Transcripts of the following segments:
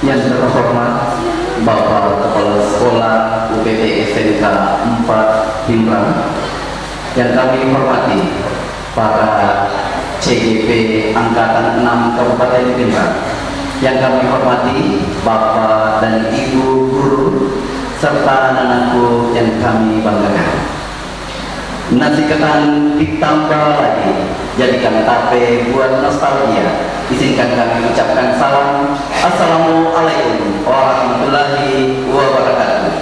Yang terhormat Bapak Kepala Sekolah UPT SMK 4 Pinrang, yang kami hormati para CGP Angkatan 6 Kabupaten Pinrang, yang kami hormati Bapak dan Ibu guru serta anak-anakku yang kami banggakan. Nasi ketan ditambah lagi, jadikan tape buat nostalgia. Izinkan kami ucapkan salam. Assalamualaikum warahmatullahi wabarakatuh.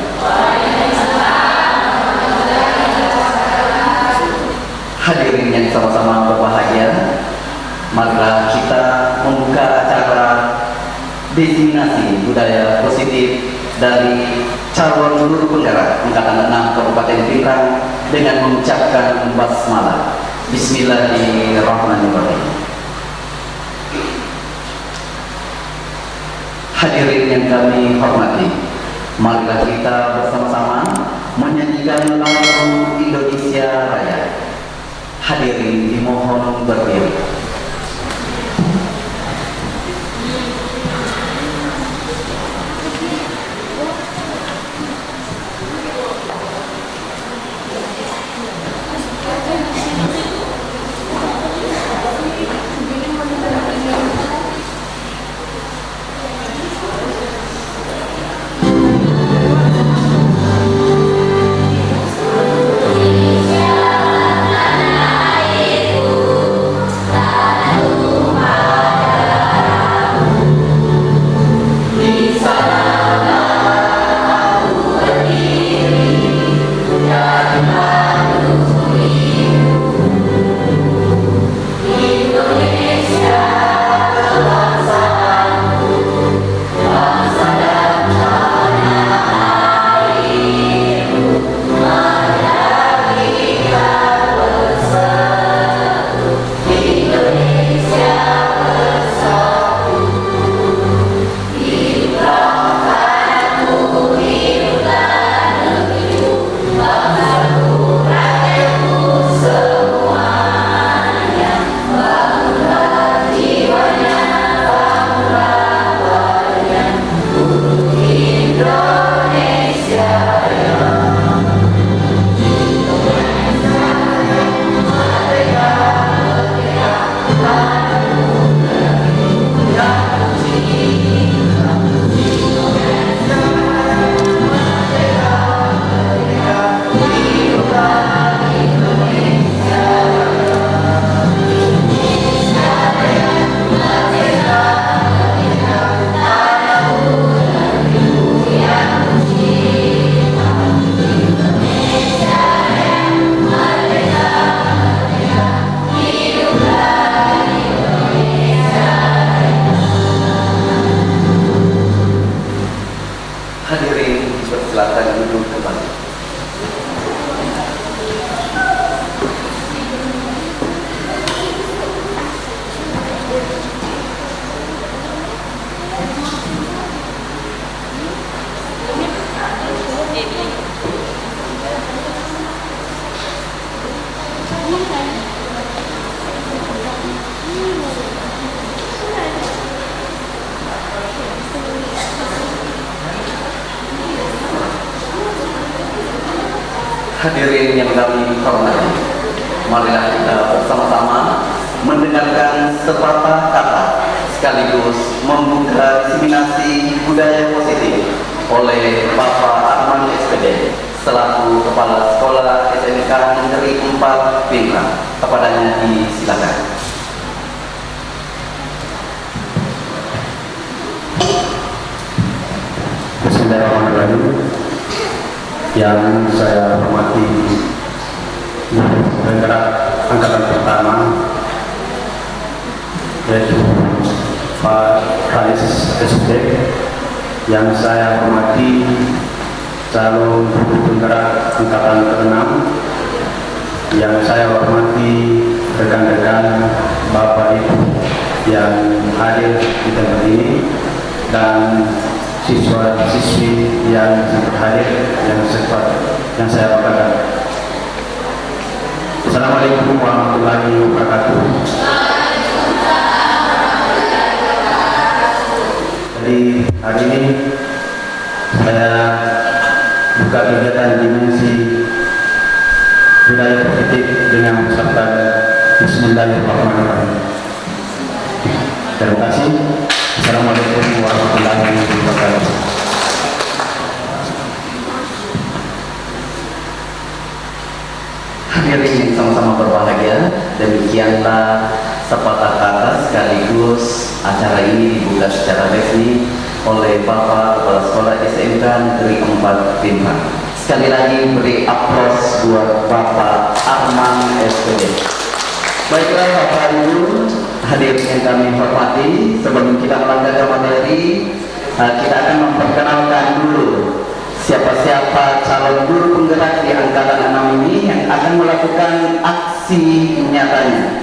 Hadirin yang sama-sama berbahagia, marilah kita membuka acara diseminasi budaya positif dari calon guru penggerak Angkatan 6 Kabupaten Pinrang dengan mengucapkan basmalah. Bismillahirrahmanirrahim. Hadirin yang kami hormati, marilah kita bersama-sama menyanyikan lagu Indonesia Raya. Hadirin dimohon berdiri. Hadirin yang kami hormati, marilah kita bersama-sama mendengarkan sepatah kata sekaligus membuka diseminasi budaya positif oleh Bapak Arman SPD selaku Kepala Sekolah SMK Negeri 4 Pinrang. Kepadanya disilakan. Bismillahirrahmanirrahim. Yang saya hormati penggerak angkatan pertama, yaitu Pak Rais SD. Yang saya hormati calon guru penggerak angkatan ke-6. Yang saya hormati rekan-rekan Bapak Ibu yang hadir di tempat ini, dan siswa-siswi yang hadir yang saya banggakan. Assalamualaikum warahmatullahi wabarakatuh. Jadi Jadi hari ini saya buka kegiatan dimensi budaya positif dengan sabda Bismillahirrahmanirrahim. Terima kasih. Assalamualaikum warahmatullahi wabarakatuh. Hadirin yang sama-sama berbahagia, demikianlah sepatah kata sekaligus acara ini dibuka secara resmi oleh Bapak Kepala Sekolah SMK Negeri 4 Pinang. Sekali lagi beri aplaus buat Bapak Arman SPD. Baiklah Bapak Ibu, hadirin yang kami hormati, sebelum kita melangkah ke materi, kita akan memperkenalkan dulu siapa-siapa calon guru penggerak di angkatan 6 ini yang akan melakukan aksi nyatanya.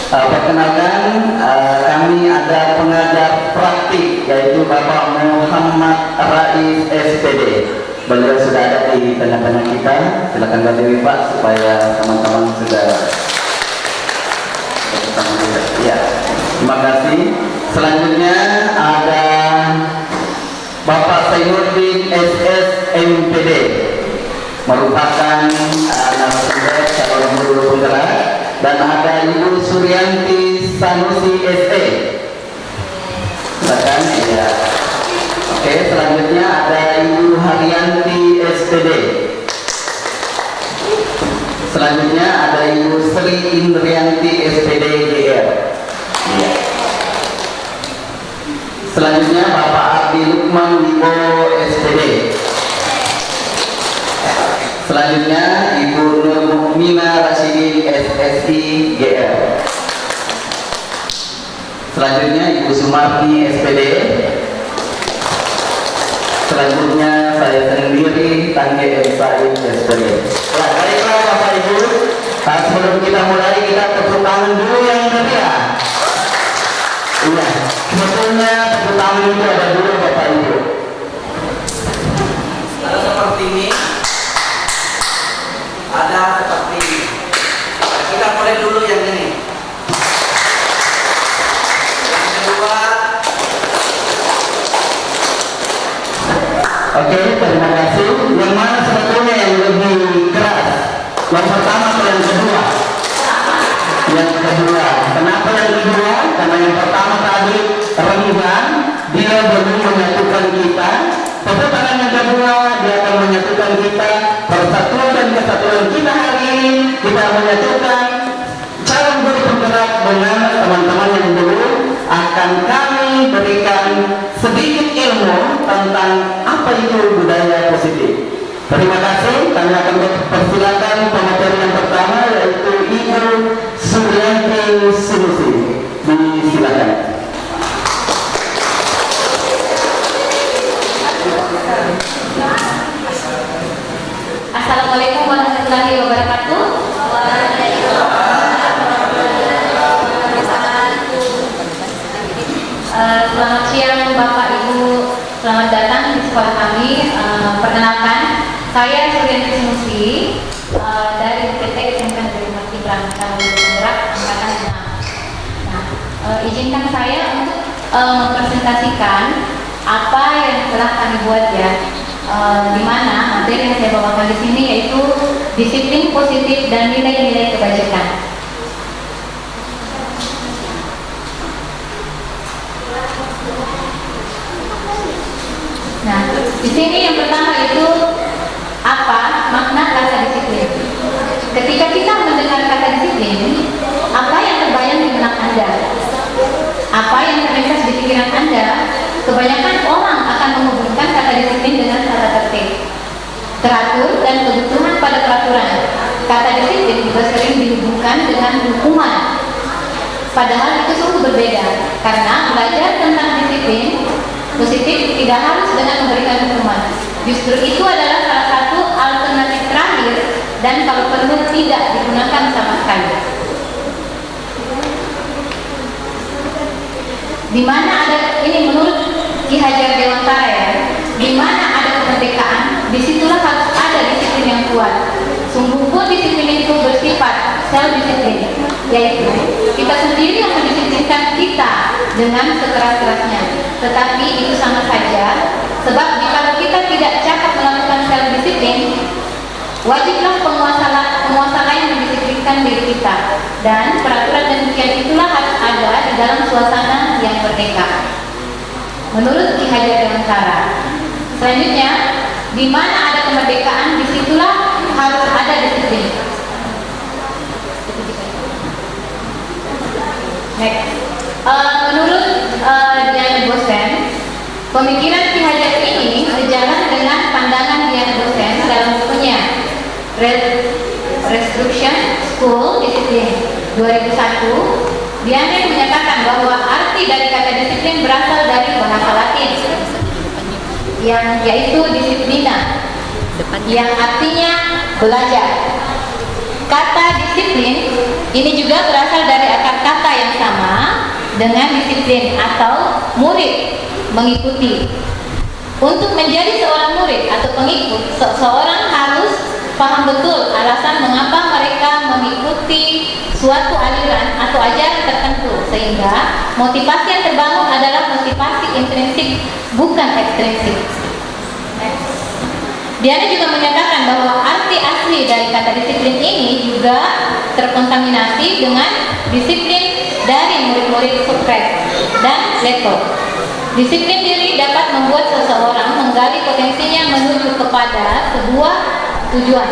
Perkenalkan, kami ada pengajar praktik yaitu Bapak Muhammad Rais SPD. Beliau sudah ada di tengah-tengah kita. Silakan berdiri Pak supaya teman-teman sudah bersama kita. Ya, terima kasih. Selanjutnya ada Bapak Sainuddin SS MPD, merupakan narasumber calon guru penggerak, dan ada Ibu Suryanti Sanusi SE. Silakan ya. Oke, selanjutnya ada Ibu Haryanti SPD. Selanjutnya ada Ibu Sri Indrianti SPD GR. Ya. Selanjutnya Bapak Abdi Lukman Wibowo SPD. Selanjutnya Ibu Nur Mukmina Rasyidin SSI GR. Selanjutnya Ibu Sumarni SPD. Selanjutnya saya sendiri Tangge M. Said SPD. Baiklah Bapak Ibu, sebelum kita mulai kita tepuk tangan dulu yang meriah. Iya, sebetulnya tepuk tangan itu ada dulu Bapak Ibu. Ada seperti ini, ada seperti ini. Kita mulai dulu yang ini. Yang kedua. Oke, terima kasih. Yang mana sebetulnya yang lebih keras? Yang pertama atau yang kedua? Yang kedua. Kenapa yang kedua? Karena yang pertama tadi renggang, dia belum menyatukan kita. Tepuk tangan yang kedua, dia akan menyatukan kita. Persatuan dan kesatuan kita hari ini, kita menyatukan calon guru penggerak dengan teman-teman yang dulu. Akan kami berikan sedikit ilmu tentang apa itu budaya positif. Terima kasih. Kami akan persilakan pemateri yang pertama yaitu Ibu Suryanti Sanusi. Disilakan. Assalamualaikum warahmatullahi wabarakatuh. Selamat siang Bapak Ibu, selamat datang di sekolah kami. Perkenalkan, saya Suryanti Sanusi dari PT SMK Negeri 4 Pinang, calon guru penggerak angkatan 6. Nah, izinkan saya untuk mempresentasikan apa yang telah kami buat ya. Di mana materi yang saya bawakan di sini yaitu disiplin positif dan nilai-nilai kebajikan. Nah, di sini yang pertama itu apa makna kata disiplin. Ketika kita mendengar kata disiplin, apa yang terbayang di benak Anda? Apa yang terlintas di pikiran Anda? Kebanyakan orang akan menghubungkan kata disiplin dengan kata tertib, teratur, dan kebutuhan pada peraturan. Kata disiplin juga sering dihubungkan dengan hukuman. Padahal itu sungguh berbeda, karena belajar tentang disiplin positif tidak harus dengan memberikan hukuman. Justru itu adalah salah satu alternatif terakhir dan kalau perlu tidak digunakan sama sekali. Di mana ada ini menurut Ki Hajar Dewantara ya, di mana ada kemerdekaan, disitulah harus ada disiplin yang kuat. Sungguh pun disiplin itu bersifat self-disiplin, yaitu kita sendiri yang mendisiplinkan kita dengan sekeras-kerasnya. Tetapi itu sangat diri kita. Dan peraturan demikian itulah harus ada di dalam suasana yang merdeka. Menurut Ki Hajar Dewantara. Selanjutnya, di mana ada kemerdekaan, disitulah harus ada disiplin. Next. Menurut Diana Gosen, pemikiran Ki Hajar ini sejalan dengan pandangan Diana Gosen dalam bukunya Restriction School Discipline 2001. Diana menyatakan bahwa arti dari kata disiplin berasal dari bahasa Latin yang yaitu disiplina, yang artinya belajar. Kata disiplin ini juga berasal dari akar kata yang sama dengan disiplin atau murid, mengikuti. Untuk menjadi seorang murid atau pengikut, seseorang harus paham betul alasan mengapa mereka mengikuti suatu aliran atau ajaran tertentu, sehingga motivasi yang terbangun adalah motivasi intrinsik, bukan ekstrinsik. Diana juga menyatakan bahwa arti asli dari kata disiplin ini juga terkontaminasi dengan disiplin dari murid-murid Socrates dan Plato. Disiplin diri dapat membuat seseorang menggali potensinya menuju kepada sebuah tujuan,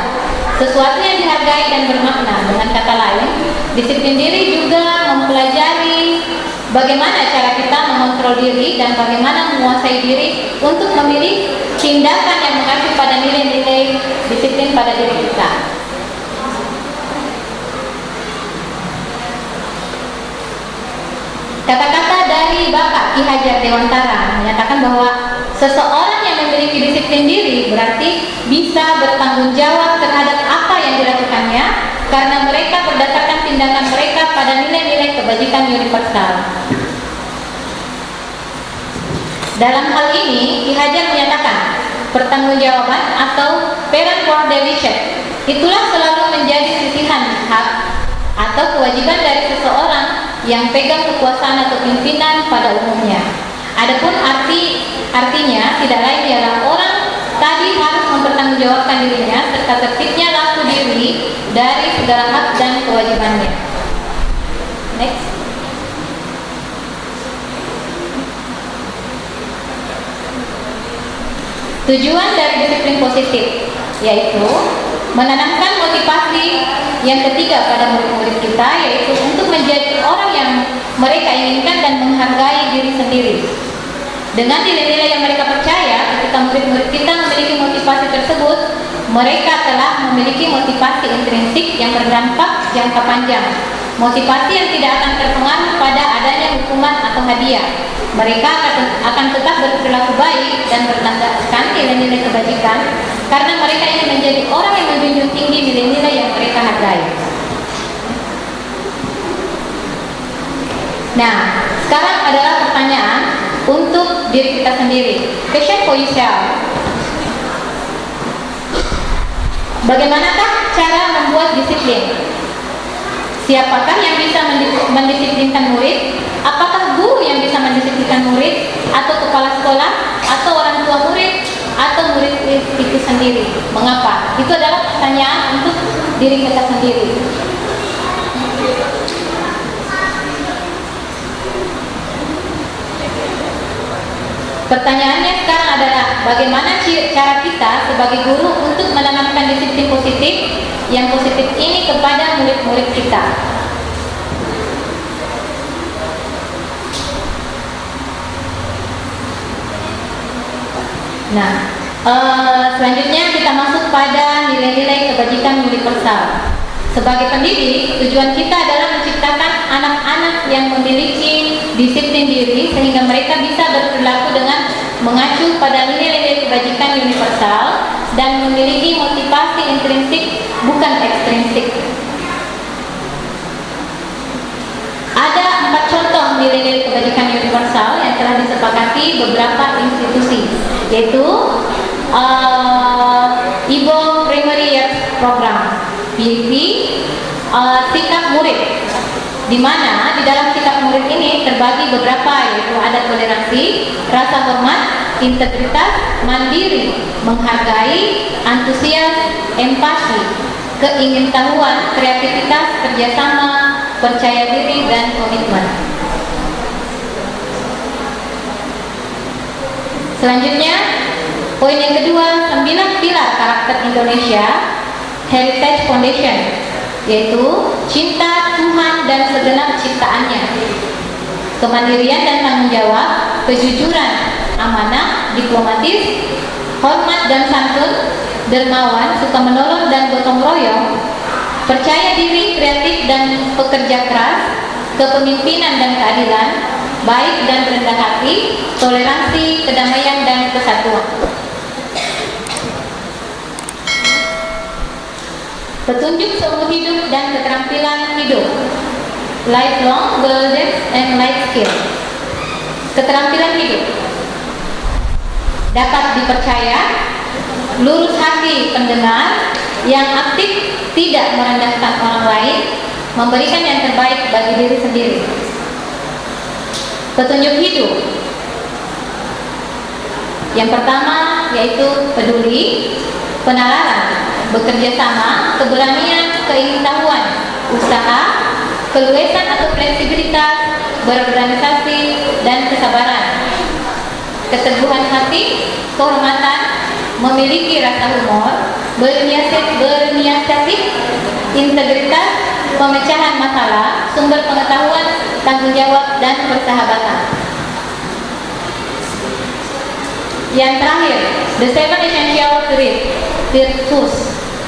sesuatu yang dihargai dan bermakna. Dengan kata lain, disiplin diri juga mempelajari bagaimana cara kita mengontrol diri dan bagaimana menguasai diri untuk memilih tindakan yang mengacu pada nilai-nilai disiplin pada diri kita. Kata-kata dari Bapak Ki Hajar Dewantara menyatakan bahwa seseorang yang memiliki disiplin diri berarti bisa bertanggung jawab terhadap apa yang dilakukannya, karena mereka berdasarkan tindakan mereka pada nilai-nilai kebajikan universal. Dalam hal ini, Ki Hajar menyatakan pertanggungjawaban atau parent coordination itulah selalu menjadi sisihan hak atau kewajiban dari seseorang yang pegang kekuasaan atau pimpinan pada umumnya. Adapun artinya tidak lain ialah orang tadi harus mempertanggungjawabkan dirinya serta tertibnya laku diri dari segala hak dan kewajibannya. Next. Tujuan dari disiplin positif yaitu menanamkan motivasi yang ketiga pada murid-murid kita, yaitu untuk menjadi orang yang mereka inginkan dan menghargai diri sendiri. Dengan nilai-nilai yang mereka percaya, ketika murid-murid kita memiliki motivasi tersebut, mereka telah memiliki motivasi intrinsik yang berdampak jangka panjang. Motivasi yang tidak akan terpengaruh pada adanya hukuman atau hadiah. Mereka akan tetap berperilaku baik dan berlandaskan nilai-nilai kebajikan karena mereka ingin menjadi orang yang menjunjung tinggi nilai-nilai yang mereka hargai. Nah, sekarang adalah pertanyaan untuk diri kita sendiri. Question for yourself. Bagaimanakah cara membuat disiplin? Siapakah yang bisa mendisiplinkan murid? Apakah guru yang bisa mendisiplinkan murid? Atau kepala sekolah? Atau orang tua murid? Atau murid itu sendiri? Mengapa? Itu adalah pertanyaan untuk diri kita sendiri. Pertanyaannya sekarang adalah bagaimana cara kita sebagai guru untuk menanamkan disiplin positif yang positif ini kepada murid-murid kita. Nah, selanjutnya kita masuk pada nilai-nilai kebajikan universal. Sebagai pendidik, tujuan kita adalah menciptakan anak-anak yang memiliki disiplin diri sehingga mereka bisa berperilaku dengan mengacu pada nilai-nilai kebajikan universal dan memiliki motivasi intrinsik bukan ekstrinsik. Ada 4 contoh nilai-nilai kebajikan universal yang telah disepakati beberapa institusi, yaitu Ibo Primary Year Program, PIP, sikap murid, di mana di dalam sikap murid ini terbagi beberapa, yaitu ada toleransi, rasa hormat, integritas, mandiri, menghargai, antusias, empati. keingintahuan, kreativitas, kerjasama, percaya diri, dan komitmen. Selanjutnya, poin yang kedua, 9 pilar karakter Indonesia Heritage Foundation, yaitu cinta Tuhan dan segenap ciptaannya, kemandirian dan tanggung jawab, kejujuran, amanah, diplomatis, hormat dan santun, dermawan, suka menolong dan gotong royong, percaya diri, kreatif dan pekerja keras, kepemimpinan dan keadilan, baik dan rendah hati, toleransi, kedamaian dan kesatuan. Petunjuk seumur hidup dan keterampilan hidup, lifelong goals and life skills. Keterampilan hidup dapat dipercaya, lurus hati pendengar, yang aktif, tidak merendahkan orang lain, memberikan yang terbaik bagi diri sendiri. Petunjuk hidup yang pertama yaitu peduli, penalaran, bekerja sama, keberanian, keingintahuan, usaha, keluasan atau fleksibilitas, berorganisasi, dan kesabaran. Keteguhan hati, kehormatan, memiliki rasa humor, berinisiatif, integritas, pemecahan masalah, sumber pengetahuan, tanggung jawab, dan persahabatan. Yang terakhir, The Seven Essential Virtues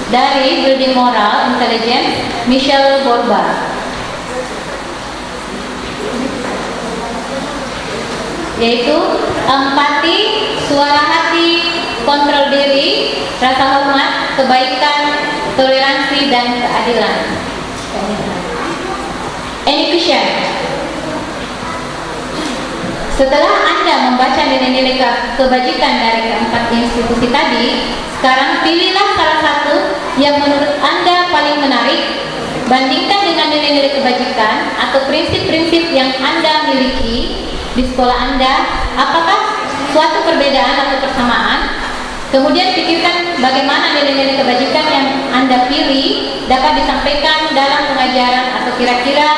dari Building Moral Intelligence, Michelle Borba, yaitu empati, suara hati, kontrol diri, rasa hormat, kebaikan, toleransi, dan keadilan. Education. Setelah Anda membaca nilai-nilai kebajikan dari keempat institusi tadi, sekarang pilihlah salah satu yang menurut Anda paling menarik. Bandingkan dengan nilai-nilai kebajikan atau prinsip-prinsip yang Anda miliki di sekolah Anda. Apakah suatu perbedaan atau persamaan? Kemudian pikirkan bagaimana nilai-nilai kebajikan yang Anda pilih dapat disampaikan dalam pengajaran, atau kira-kira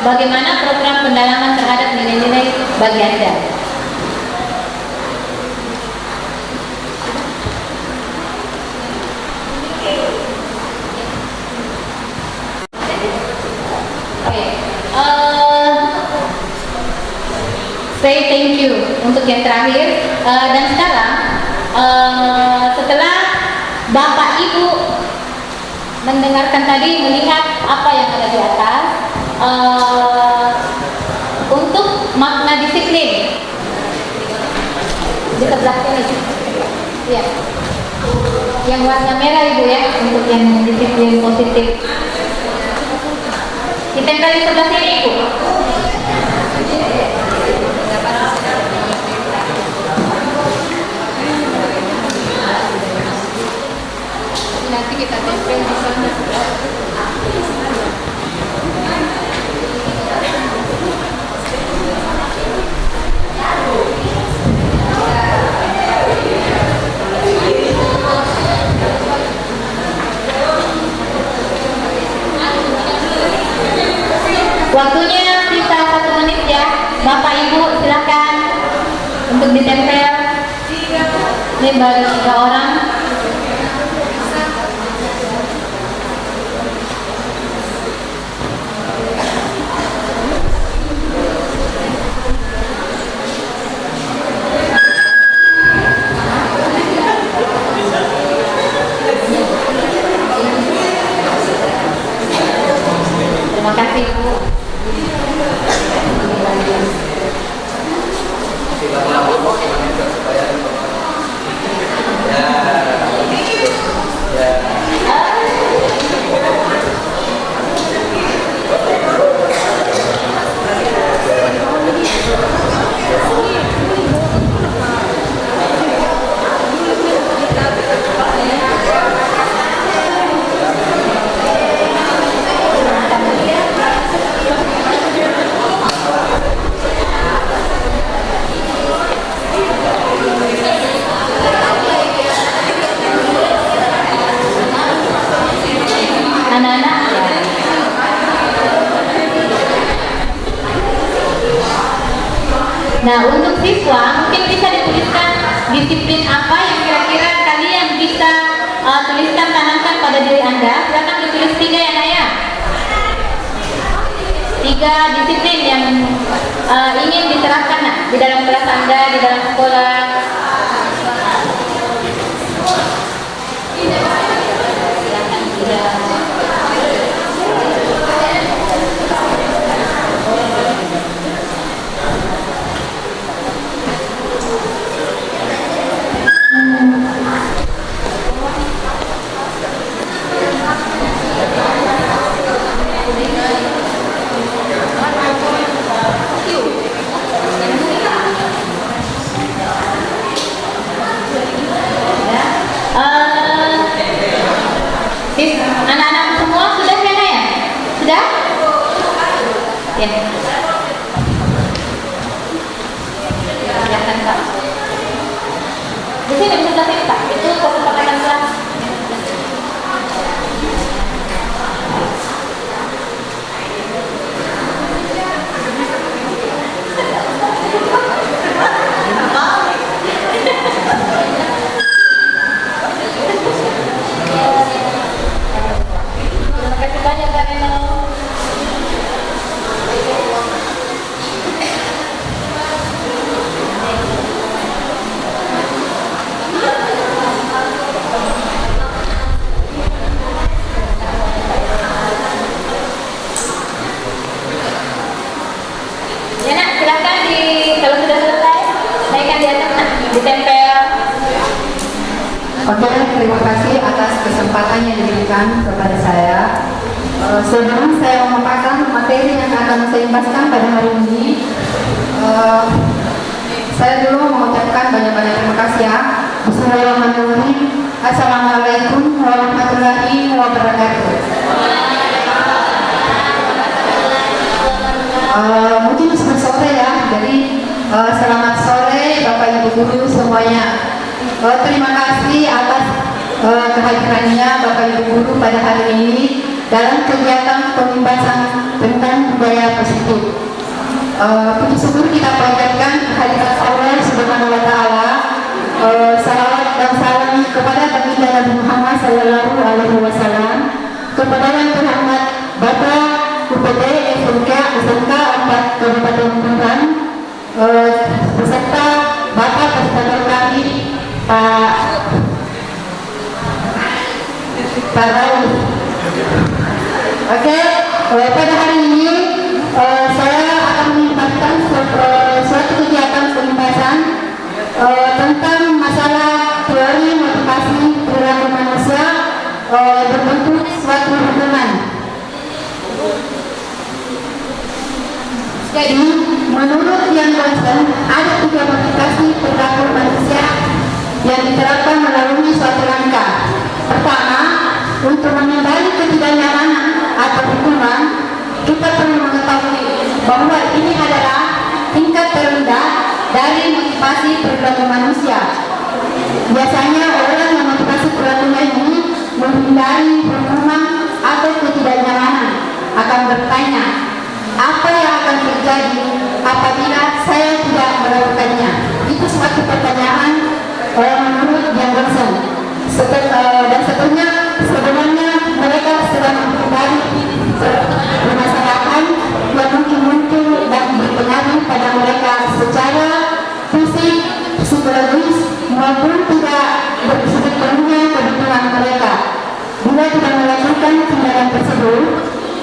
bagaimana program pendalaman terhadap nilai-nilai bagi Anda. Say thank you untuk yang terakhir. Dan sekarang setelah Bapak Ibu mendengarkan tadi, melihat apa yang ada di atas, untuk makna disiplin di sebelah sini, ya, yang warna merah Ibu ya, untuk yang disiplin positif. Ditempel di sebelah sini Ibu. Nanti kita tempel di sana. Waktunya sisa 1 menit ya. Bapak Ibu silakan untuk ditempel. Ini baru 3 orang. Terima kasih Bu. Ya. Nah, untuk siswa mungkin bisa dituliskan disiplin apa yang kira-kira kalian bisa tuliskan, tanamkan pada diri Anda. Silakan ditulis 3 ya Nak ya. 3 disiplin yang ingin diterapkan Nak, di dalam kelas Anda, di dalam sekolah. Silakan 3. Anak-anak semua sudah ya Nak ya? Sudah? Ya. Silakan Pak. Di sini bisa kasih Pak. Itu kesepakatan kelas. Terima kasih banyak Kak Reno. Ya Nak, silakan kalau sudah selesai naikkan di atas Nak, ditempel. Oke, terima kasih atas kesempatan yang diberikan kepada saya. Sebelum saya memaparkan materi yang akan saya bahaskan pada hari ini, saya dulu mengucapkan banyak-banyak terima kasih ya. Bismillahirrahmanirrahim. Assalamualaikum warahmatullahi wabarakatuh. Mungkin sudah sore ya, jadi selamat sore Bapak Ibu Guru semuanya. Terima kasih atas kehadirannya Bapak Ibu Guru pada hari ini dalam kegiatan pembahasan tentang budaya positif. Puji syukur kita panjatkan kehadirat Allah Subhanahu wa Ta'ala. Salawat dan salam kepada baginda Nabi Muhammad Sallallahu Alaihi Wasallam, kepada yang terhormat Bapak UPD SMK 4 Kabupaten Tuban, beserta Bapak Presiden kami Pak Raul. Oke, pada hari ini saya akan menyampaikan suatu kegiatan pembahasan tentang masalah teori motivasi perilaku manusia berbentuk suatu hubungan. Jadi, menurut Ian Watson, ada 3 motivasi perilaku manusia yang diterapkan melalui suatu langkah. Pertama, untuk menghindari ketidaknyamanan atau hukuman, kita perlu mengetahui bahwa ini adalah tingkat terendah dari motivasi perilaku manusia. Biasanya orang yang motivasi perilakunya ini menghindari hukuman atau ketidaknyamanan akan bertanya, apa yang akan terjadi apabila saya tidak melakukannya? Itu suatu pertanyaan menurut Ian Watson. Dan sebenarnya mereka sedang menghindari permasalahan yang mungkin muncul dan berpengaruh pada mereka secara fisik, psikologis maupun tidak sepenuhnya kebutuhan mereka. Bila tidak melakukan tindakan tersebut,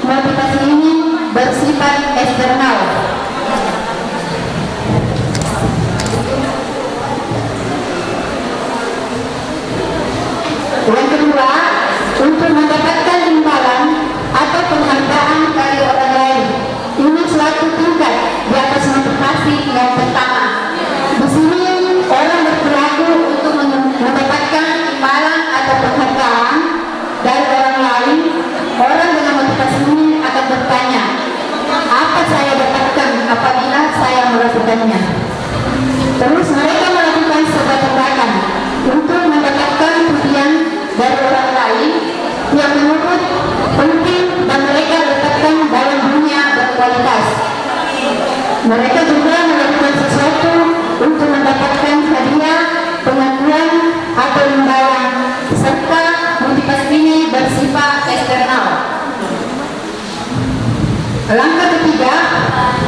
motivasi ini bersifat eksternal. Yang kedua, untuk mendapatkan imbalan atau penghargaan dari orang lain. Ini suatu tingkat di atas motivasi yang pertama. Di sini orang berperilaku untuk mendapatkan imbalan atau penghargaan dari orang lain. Orang dengan motivasi ini akan bertanya, apa saya dapatkan Langkah ketiga,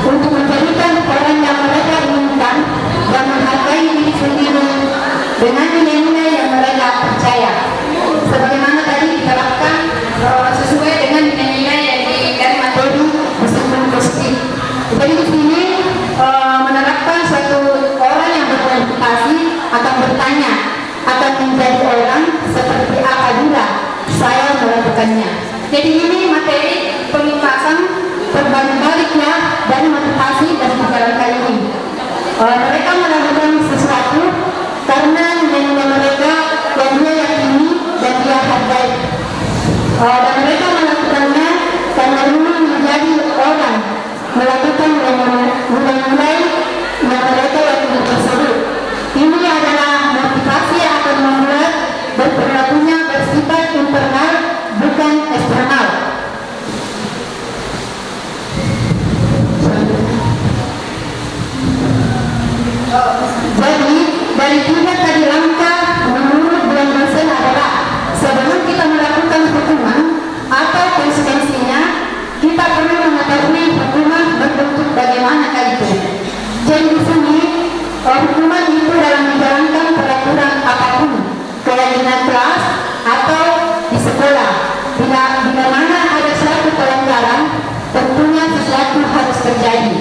untuk menjadikan orang yang mereka inginkan dan menghargai diri sendiri dengan nilai-nilai yang mereka percaya. Sebagaimana tadi diterapkan sesuai dengan nilai-nilai yang dari materi disiplin positif. Jadi di sini menerapkan suatu orang yang berkualifikasi akan bertanya, akan menjadi orang seperti apa juga saya melakukannya. Jadi ini materi pengungkapan terbalik-baliknya dari motivasi dan pikiran kali ini. Mereka melakukan sesuatu karena nilai mereka yang dia yakini dan dia hargai. Dan mereka melakukannya karena ingin menjadi orang, melakukan nilai-nilai yang mereka yakini tersebut. Ini adalah motivasi yang akan membuat berperilakunya bersifat internal bukan eksternal. Jadi dari tiga tadi langkah menurut Bulan Dosen adalah sebelum kita melakukan hukuman atau konsekuensinya, kita perlu mengetahui hukuman berbentuk bagaimana itu. Jadi di sini hukuman itu dalam menjalankan peraturan apapun, kewajiban kelas atau di sekolah. Bila mana ada suatu pelanggaran, tentunya sesuatu harus terjadi.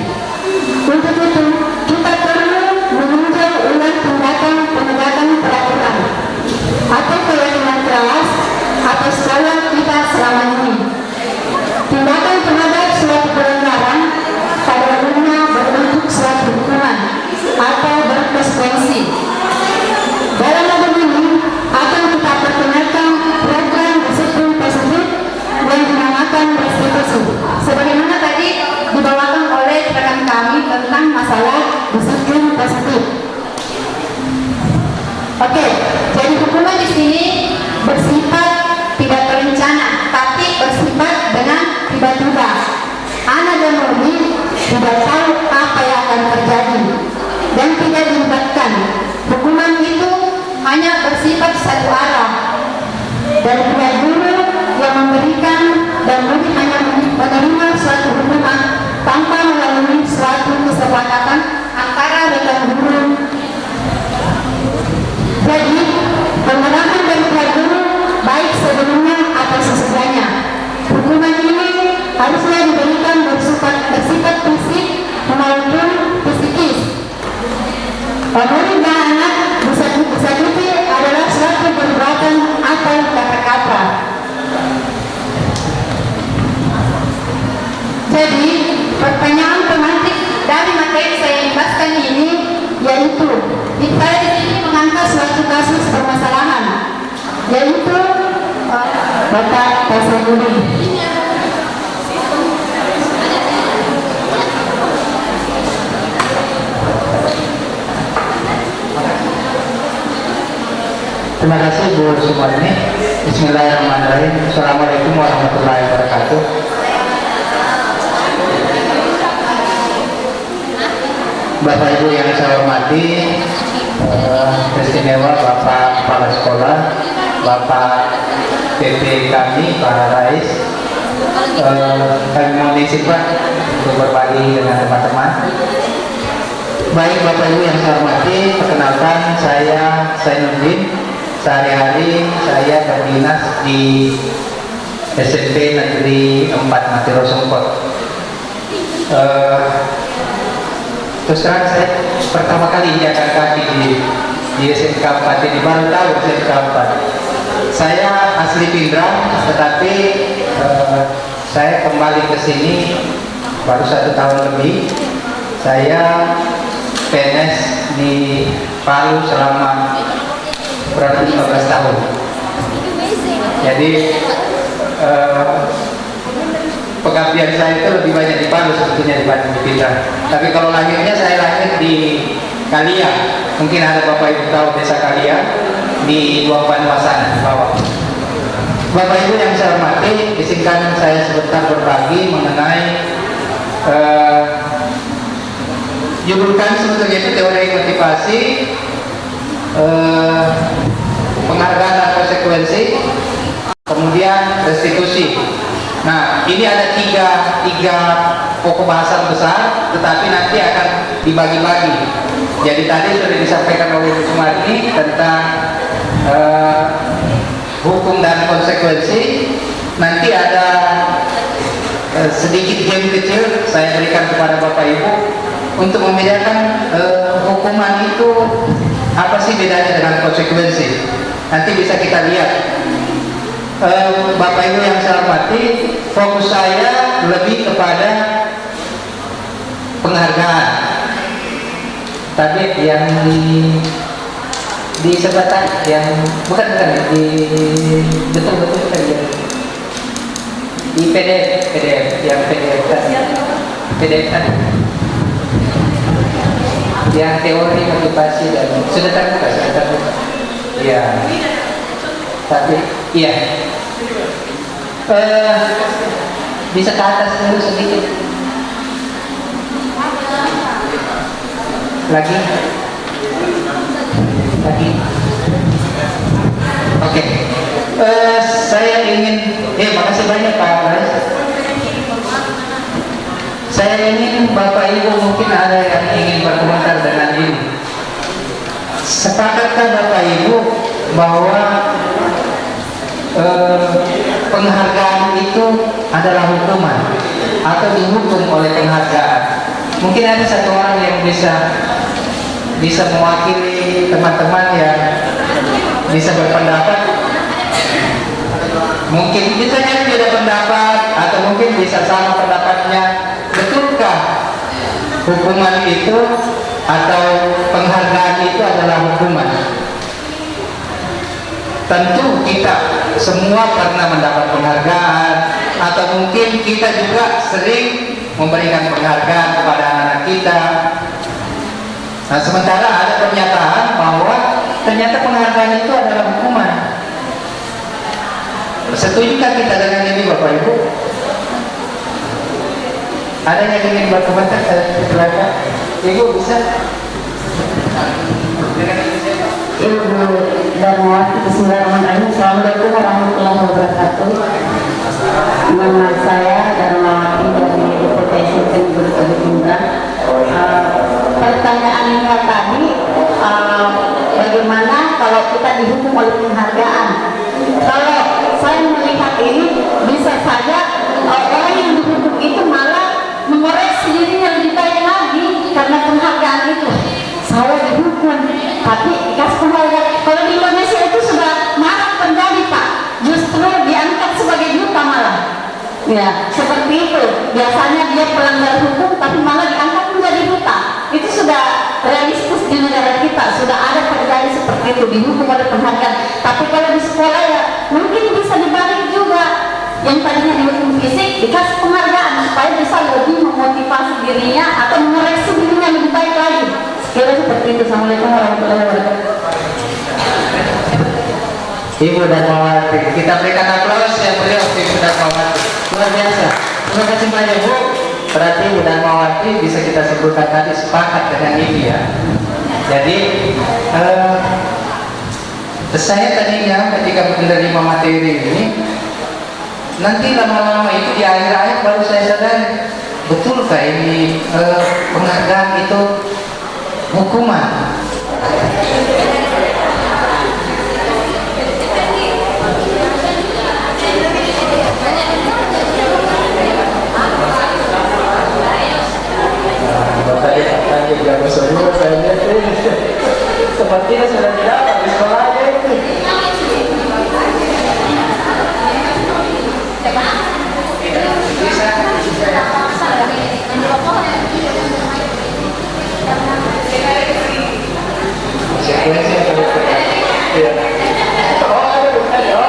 Untuk itu kita perlu meninjau ulang tindakan penegakan peraturan atau kewajiban kelas atau sekolah kita selama ini. Tindakan terhadap suatu pelanggaran pada umumnya berbentuk suatu hukuman atau berkonsekuensi. Dalam modul ini akan kita perkenalkan program disiplin positif yang dinamakan restitusi. Sebagaimana tadi dibawakan oleh rekan kami tentang masalah disiplin positif. Oke, jadi hukuman di sini bersifat tidak terencana, tapi bersifat dengan tiba-tiba. Anak dan Nurmi tidak tahu apa yang akan terjadi dan tidak dilibatkan. Hukuman itu hanya bersifat satu arah dan pihak guru yang memberikan dan murid hanya menerima suatu hukuman tanpa melalui suatu kesepakatan antara rekan guru. Jadi pengarahan dari pihak guru baik sebelumnya atau sesudahnya. Hukuman ini harusnya diberikan bersifat fisik maupun psikis. Murid dan anak bisa adalah suatu perbuatan atau kata-kata. Jadi pertanyaan pemantik dari materi saya jelaskan ini yaitu saya di sini mengangkat suatu kasus permasalahan, yaitu Bapak Tasawuri. Terima kasih Bu Sumarni. Bismillahirrahmanirrahim. Assalamualaikum warahmatullahi wabarakatuh. Bapak Ibu yang saya hormati, istimewa Bapak Kepala Sekolah, Bapak PP kami, para Rais, kami mohon izin Pak untuk berbagi dengan teman-teman. Baik Bapak Ibu yang saya hormati, perkenalkan saya Zainuddin. Sehari-hari saya berdinas di SMP Negeri 4 Matiro Songkot. Terus terang saya pertama kali injakan kaki di SMK 4 ini, baru tahu SMK 4. Saya asli Pindrang, tetapi saya kembali ke sini baru 1 tahun lebih. Saya PNS di Palu selama kurang lebih 15 tahun. Jadi pengabdian saya itu lebih banyak di Palu sebetulnya dibanding di Pindrang. Tapi kalau lahirnya saya lahir di Kalia. Mungkin ada Bapak Ibu tahu desa Kalia di Luamban Wasana di bawah. Bapak Ibu yang saya hormati, izinkan saya sebentar berbagi mengenai judulkan sebetulnya itu teori motivasi, penghargaan dan konsekuensi, kemudian restitusi. Nah, ini ada tiga pokok bahasan besar, tetapi nanti akan dibagi-bagi. Jadi tadi sudah disampaikan oleh Bu Sumarni tentang hukum dan konsekuensi. Nanti ada sedikit game kecil saya berikan kepada Bapak Ibu untuk membedakan hukuman itu apa sih bedanya dengan konsekuensi. Nanti bisa kita lihat. Bapak Ibu yang saya hormati, fokus saya lebih kepada penghargaan. Tadi yang di sebelah yang bukan di betul tadi di PDF yang PDF tadi yang teori motivasi dan sudah terbuka ya, tapi iya bisa ke atas dulu sedikit lagi oke. Saya ingin makasih banyak Pak Rais. Saya ingin Bapak Ibu mungkin ada yang ingin berkomentar dengan ini. Sepakatkah Bapak Ibu bahwa penghargaan itu adalah hukuman atau dihukum oleh penghargaan? Mungkin ada satu orang yang bisa mewakili teman-teman yang bisa berpendapat. Mungkin bisa jadi beda pendapat atau mungkin bisa sama pendapatnya. Betulkah hukuman itu atau penghargaan itu adalah hukuman? Tentu kita semua pernah mendapat penghargaan atau mungkin kita juga sering memberikan penghargaan kepada anak-anak kita. Nah, sementara ada pernyataan bahwa ternyata penghargaan itu adalah hukuman. Setujukah kita dengan ini Bapak Ibu? Ada yang ingin berkomentar? Silakan. Ibu bisa? Ibu Darmawati, Bismillahirrahmanirrahim. Assalamualaikum warahmatullahi wabarakatuh. Nama saya Darmawati dari DPP SMP Guru Indra. Pertanyaan yang tadi, bagaimana kalau kita dihukum oleh penghargaan? Kalau saya melihat ini, bisa saja orang yang dihukum itu malah mengoreksi dirinya lebih baik lagi karena penghargaan itu. Saya dihukum, tapi dikasih penghargaan. Kalau di Indonesia itu sudah marak terjadi Pak, justru diangkat sebagai duta malah. Ya, seperti itu. Biasanya dia pelanggar hukum, tapi malah diangkat menjadi duta. Itu sudah realistis di negara kita, sudah ada terjadi seperti itu, dihukum oleh penghargaan. Tapi kalau di sekolah ya mungkin bisa dibalik juga, yang tadinya dihukum fisik dikasih penghargaan supaya bisa lebih memotivasi dirinya atau mengoreksi dirinya lebih baik lagi. Sekiranya seperti itu. Assalamualaikum warahmatullahi wabarakatuh. Ibu Darmawati, kita berikan aplaus yang beliau Ibu Darmawati. Luar biasa. Terima kasih banyak Bu. Berarti Ibu Darmawati bisa kita sebutkan tadi sepakat dengan ini ya. Jadi saya tadinya ketika menerima materi ini, nanti lama-lama itu di akhir-akhir baru saya sadari, betulkah ini penghargaan itu hukuman? Tadi jam semua saya lihat sepertinya sudah tidak dapat di sekolahnya itu. Sekuensi yang terdekat. Oh, ada bukan? Oh.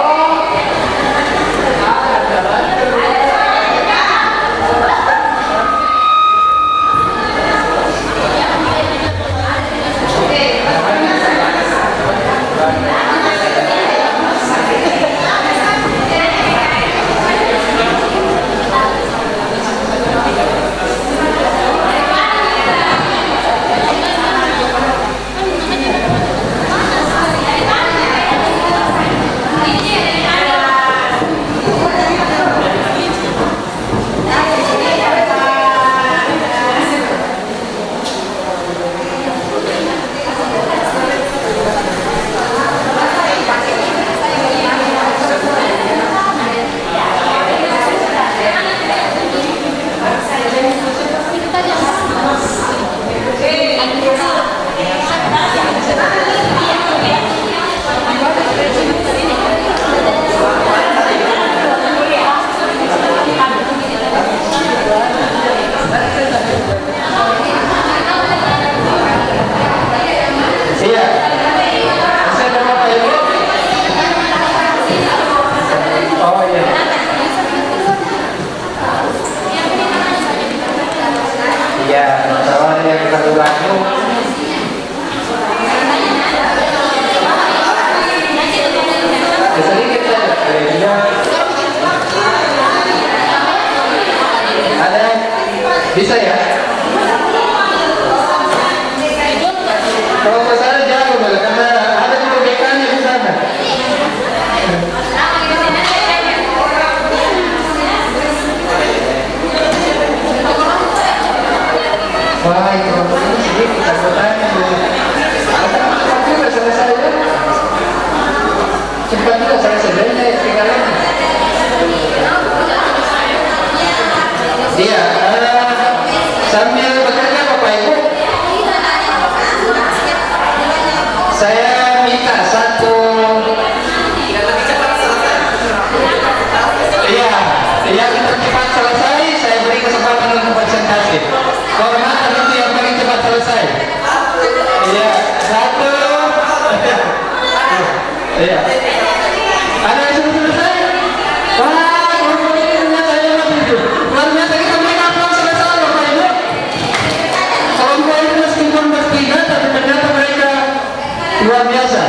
Saya minta satu. Yang lebih cepat selesai. Iya, yang cepat selesai saya beri kesempatan untuk presentasi. Kehormatan itu yang paling cepat selesai. Iya, satu. Iya. Ada yang sudah selesai? Wah, kelompoknya saya masih itu. Luar biasa kita mereka belum selesai, Bapak Ibu. Kelompok itu meskipun bertiga, tapi ternyata mereka luar biasa.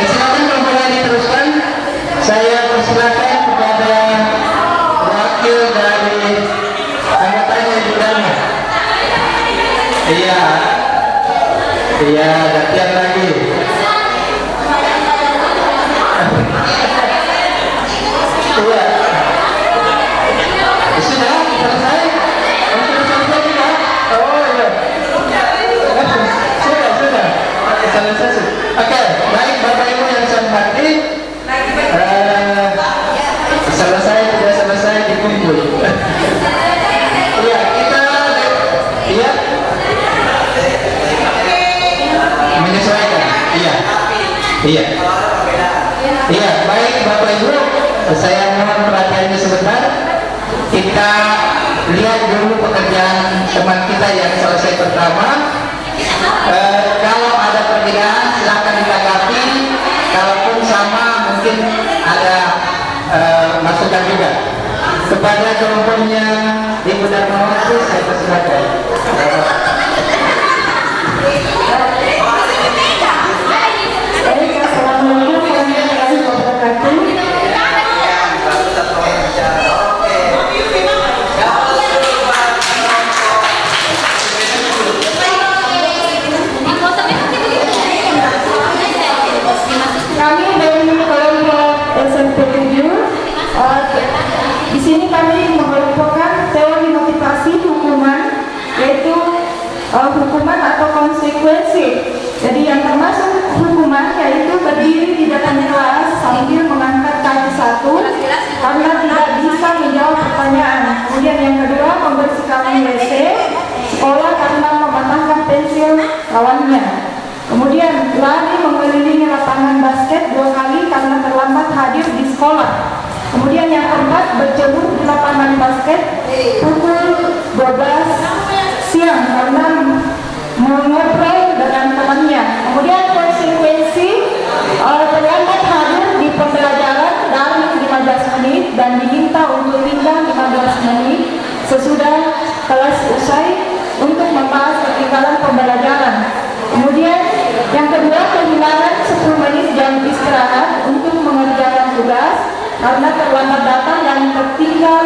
Silakan kelompok lain diteruskan. Saya persilakan kepada wakil dari anggotanya Ibu Dana. Iya, iya, gantian lagi. Iya. Sudah selesai? Sudah selesai juga? Oh iya. Sudah. Selesai. Oke, baik Bapak Ibu yang saya hormati. Selesai tidak selesai dikumpul. Iya, kita iya menyesuaikan. Iya. Iya, baik Bapak Ibu, saya mohon perhatiannya sebentar. Kita lihat dulu pekerjaan teman kita yang selesai pertama. Kalau ada perbedaan silakan ditanggapi. Kalaupun sama mungkin ada masukan juga. Kepada kelompoknya Ibu Darmawati saya persilakan. Assalamualaikum warahmatullahi wabarakatuh. Baru satu orang bicara. Oke. Kami dari kelompok SMP 7. Di sini kami mengelompokkan teori motivasi hukuman, yaitu hukuman atau konsekuensi. Jadi yang termasuk hukuman yaitu berdiri di depan kelas sambil mengangkat kaki satu karena tidak bisa menjawab pertanyaan. Kemudian yang kedua, membersihkan WC sekolah karena mematahkan pensil kawannya. Kemudian lari mengelilingi lapangan basket 2 kali karena terlambat hadir di sekolah. Kemudian yang keempat, berjemur di lapangan basket pukul 12 siang karena mengobrol dengan temannya. Kemudian konsekuensi terlambat hadir di pembelajaran dari 15 menit dan diminta untuk pindah 15 menit sesudah kelas usai untuk membahas ketinggalan pembelajaran. Kemudian yang kedua, kehilangan 10 menit jam istirahat untuk mengerjakan tugas karena terlambat datang dan tertinggal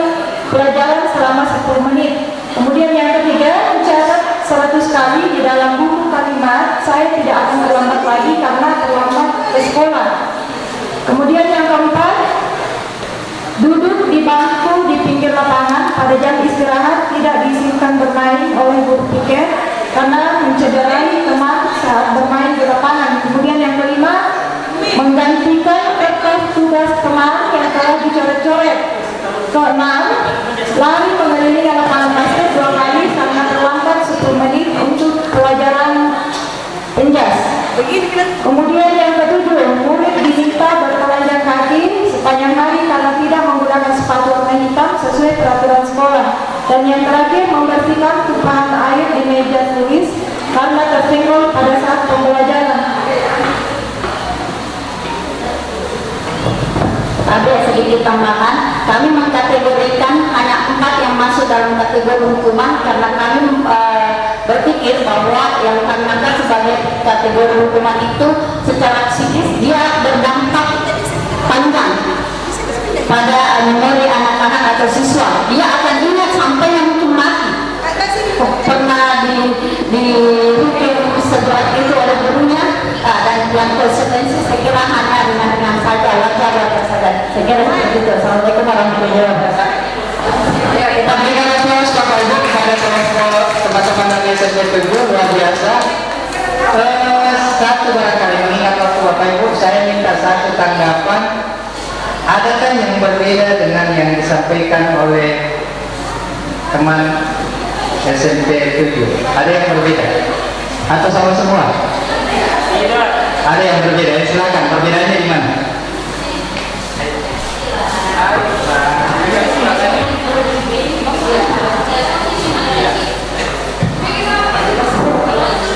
pelajaran selama 10 menit. Kemudian yang ketiga, mencatat 100 kali di dalam buku kalimat saya tidak akan terlambat lagi karena terlambat ke sekolah. Kemudian yang keempat, duduk di bangku di pinggir lapangan pada jam istirahat tidak diizinkan bermain oleh guru piket karena mencederai teman saat bermain di lapangan. Kemudian yang kelima, menggantikan kertas tugas teman yang telah dicoret-coret. Keenam, lari mengelilingi lapangan basket 2 kali karena terlambat 10 menit untuk pelajaran penjas. Kemudian yang ketujuh, murid diminta bertelanjang kaki sepanjang hari karena tidak menggunakan sepatu warna hitam sesuai peraturan sekolah. Dan yang terakhir, membersihkan tumpahan air di meja tulis karena tersenggol pada saat pembelajaran. Ada sedikit tambahan, kami mengkategorikan hanya 4 yang masuk dalam kategori hukuman karena kami berpikir bahwa yang kami anggap sebagai kategori hukuman itu secara psikis dia berdampak panjang pada memori anak-anak atau siswa. Dia akan ingat sampai yang mungkin mati. Pernah dihukum seberat itu oleh gurunya, dan yang konsekuensi saya kira hanya dengan saja wajar saja. Saya kira seperti itu. Assalamualaikum warahmatullahi wabarakatuh. Ya, kita berikan aplaus Bapak Ibu kepada kelompok teman-teman dari SMP 7, luar biasa. Satu barangkali mengingat waktu Bapak Ibu, saya minta satu tanggapan. Adakah yang berbeda dengan yang disampaikan oleh teman SMP 7? Ada yang berbeda? Atau sama semua? Ada yang berbeda. Silakan, perbedaannya di mana?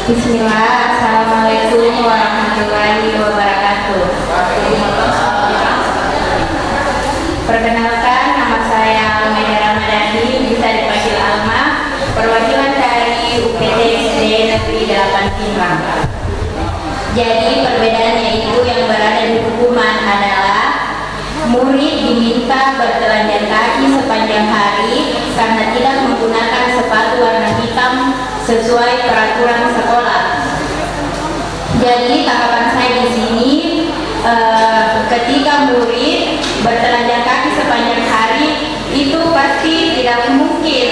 Bismillah, Assalamualaikum warahmatullahi wabarakatuh. Perkenalkan, nama saya Almeida Ramadhani, bisa dipanggil Alma, perwakilan dari UPT SD Negeri 8 Pinrang. Jadi perbedaannya itu yang berada di hukuman adalah murid diminta bertelanjang kaki sepanjang hari karena tidak menggunakan sepatu warna hitam sesuai peraturan sekolah. Jadi tanggapan saya di sini, ketika murid bertelanjang kaki sepanjang hari itu pasti tidak mungkin,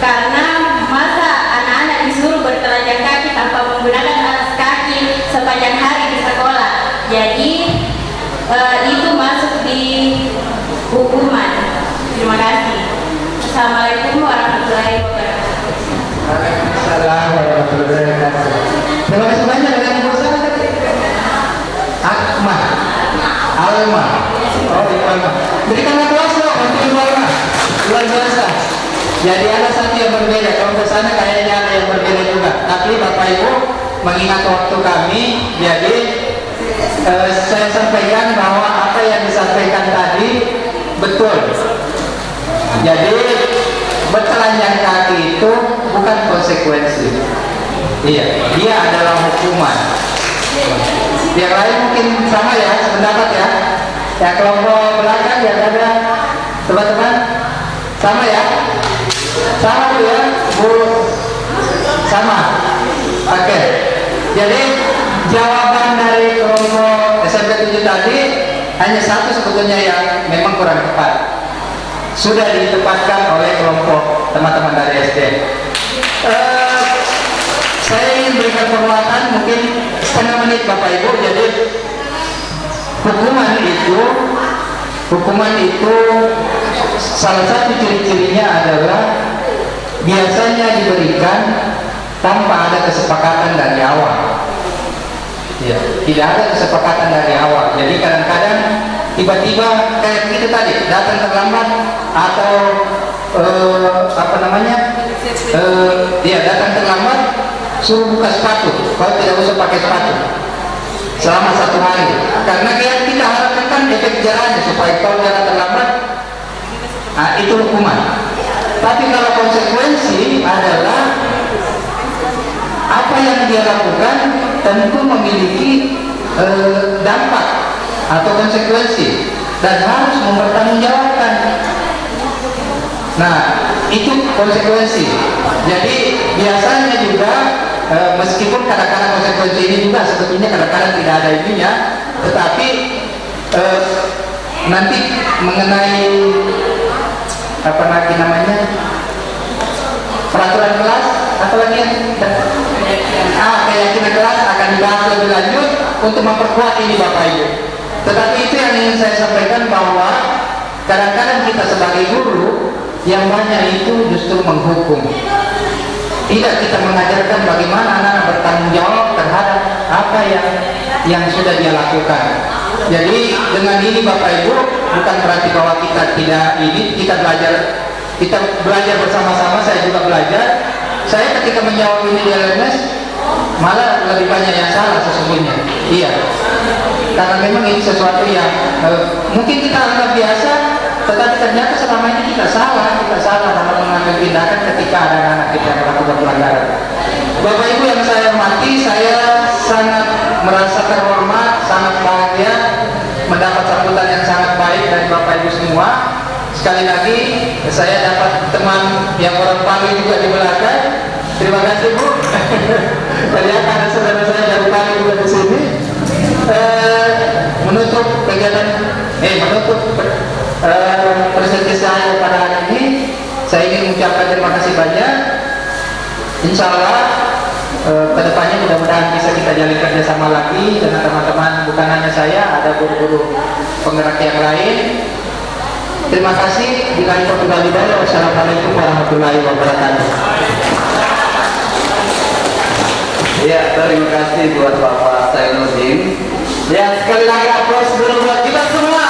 karena masa anak-anak disuruh bertelanjang kaki tanpa menggunakan alas kaki sepanjang hari di sekolah. Jadi itu masuk di hukuman. Terima kasih. Assalamualaikum warahmatullahi wabarakatuh. Waalaikumsalam warahmatullahi wabarakatuh. Terima kasih banyak dengan ibu saya tadi. Akma, Alma. Oh, ibu Alma. Berikanlah kelas dong untuk ibu Alma. Luar biasa. Jadi ada satu yang berbeda. Kalau ke sana kayaknya ada yang berbeda juga. Tapi Bapak Ibu mengingat waktu kami, jadi saya sampaikan bahwa apa yang disampaikan tadi betul. Jadi bertelanjang kaki itu bukan konsekuensi. Iya, dia adalah hukuman. Yang lain mungkin sama ya, sependapat ya. Ya kelompok belakang yang ada teman-teman sama ya. Sama Bu ya, Bu. Sama. Oke. Jadi jawaban dari kelompok SMP 7 tadi hanya satu sebetulnya yang memang kurang tepat. Sudah ditempatkan oleh kelompok teman-teman dari SD. Saya ingin berikan penguatan mungkin setengah menit Bapak Ibu. Jadi hukuman itu salah satu ciri-cirinya adalah biasanya diberikan tanpa ada kesepakatan dari awal. Ya, tidak ada kesepakatan dari awal. Jadi kadang-kadang tiba-tiba kayak gitu tadi, datang terlambat atau datang terlambat, suruh buka sepatu. Kalau tidak usah pakai sepatu selama 1 hari. Karena kita harapkan kan efek jalannya supaya kalau jalan terlambat, itu hukuman. Tapi kalau konsekuensi adalah apa yang dia lakukan tentu memiliki dampak atau konsekuensi dan harus mempertanggungjawabkan. Nah, itu konsekuensi. Jadi biasanya juga meskipun kadang-kadang konsekuensi ini juga sebetulnya kadang-kadang tidak ada ininya, tetapi nanti mengenai apa lagi namanya peraturan kelas atau lagi keyakinan kelas akan dibahas lebih lanjut untuk memperkuat ini Bapak Ibu. Tetapi itu yang ingin saya sampaikan bahwa kadang-kadang kita sebagai guru yang banyak itu justru menghukum. Tidak kita mengajarkan bagaimana anak bertanggung jawab terhadap apa yang sudah dia lakukan. Jadi dengan ini Bapak Ibu bukan berarti bahwa kita tidak kita belajar bersama-sama. Saya juga belajar. Saya ketika menjawab ini di LMS malah lebih banyak yang salah sesungguhnya. Iya. Karena memang ini sesuatu yang mungkin kita anggap biasa, tetapi ternyata selama ini kita salah dalam mengambil tindakan ketika ada anak kita yang melakukan pelanggaran. Bapak Ibu yang saya hormati, saya sangat merasa terhormat, sangat bahagia mendapat sambutan yang sangat baik dari Bapak Ibu semua. Sekali lagi saya dapat teman yang orang Pali juga di belakang. Terima kasih Bu. Terlihat ada saudara saya dari Pali juga di sini. Menutup kegiatan, presentasi saya pada hari ini, saya ingin mengucapkan terima kasih banyak. Insya Allah kedepannya mudah-mudahan bisa kita jalin kerjasama lagi dengan teman-teman, bukan hanya saya, ada guru-guru penggerak yang lain. Terima kasih. Bila itu kembali dari Wassalamualaikum warahmatullahi wabarakatuh. Ya, terima kasih buat Bapak Zainuddin. Ya, sekali lagi aplaus dulu buat kita semua.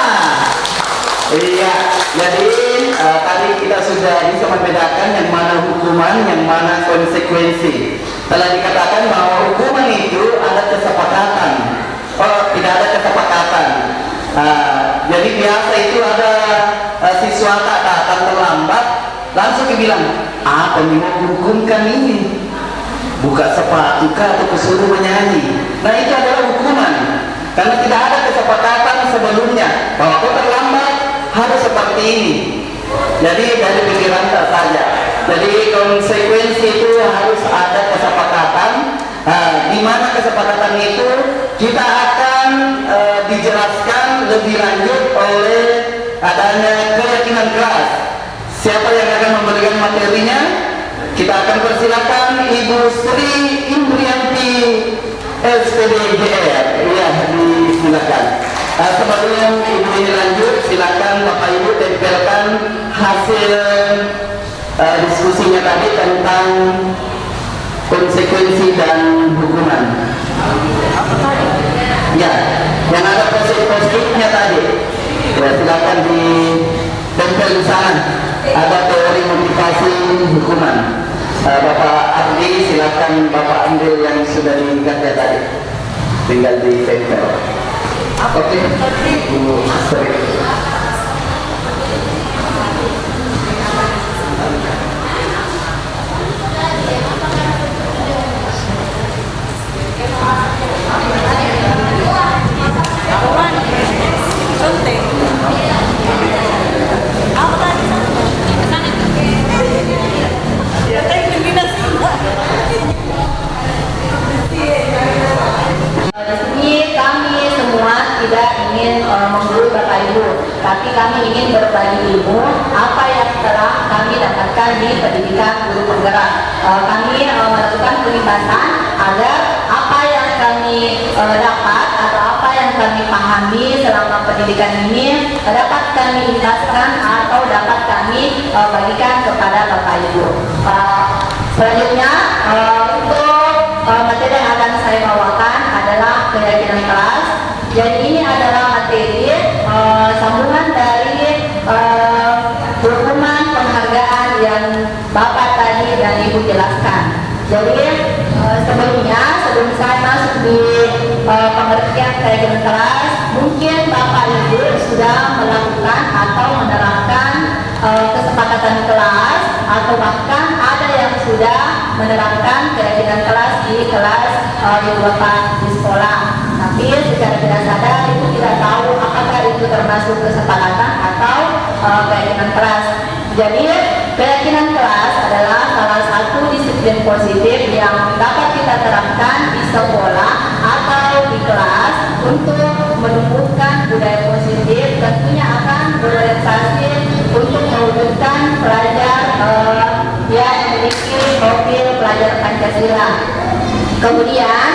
Iya, jadi tadi kita sudah bisa membedakan yang mana hukuman, yang mana konsekuensi. Telah dikatakan bahwa hukuman itu ada kesepakatan. Oh, tidak ada kesepakatan. Jadi biasa itu ada siswa tak datang terlambat, langsung dibilang, apa yang mau hukumkan ini? Buka sepatu kah atau kesuruh menyanyi? Nah, itu adalah hukuman. Karena tidak ada kesepakatan sebelumnya bahwa kau terlambat harus seperti ini. Jadi dari pikiran tak saja. Jadi konsekuensi itu harus ada kesepakatan. Di mana kesepakatan itu kita akan dijelaskan lebih lanjut oleh adanya keyakinan keras. Siapa yang akan memberikan materinya? Kita akan persilakan Ibu Sri Indrianti SPDGR. Iya, disilakan. Sebelum Ibu ini lanjut, silakan Bapak Ibu tempelkan hasil diskusinya tadi tentang konsekuensi dan hukuman. Ya, yang ada positif-positifnya tadi. Ya, silakan ditempel di sana. Ada teori motivasi hukuman. Bapak Ardi, silakan Bapak ambil yang sudah diingatnya tadi. Tinggal ditempel. Oke, Bu Sri. Di sini kami semua tidak ingin menggurui Bapak Ibu, tapi kami ingin berbagi ilmu apa yang telah kami dapatkan di pendidikan guru penggerak. Kami melakukan pelimpasan agar apa yang kami dapat atau apa yang kami pahami selama pendidikan ini dapat kami ikhlaskan atau dapat kami bagikan kepada Bapak Ibu. Selanjutnya untuk materi yang akan saya bawakan adalah keyakinan kelas. Jadi ini adalah materi sambungan dari hukuman penghargaan yang Bapak tadi dan Ibu jelaskan. Jadi sebelum saya masuk di pengertian keyakinan kelas, mungkin Bapak Ibu sudah melakukan atau menerapkan kesepakatan kelas, atau bahkan ada yang sudah menerapkan keyakinan kelas di kelas Ibu Bapak di sekolah. Tapi secara tidak sadar Ibu tidak tahu apakah itu termasuk kesepakatan atau keyakinan kelas. Jadi keyakinan kelas adalah salah satu disiplin positif yang dapat kita terapkan di sekolah atau di kelas untuk menumbuhkan budaya positif, tentunya akan berorientasi untuk mewujudkan pelajar yang memiliki profil pelajar Pancasila. Kemudian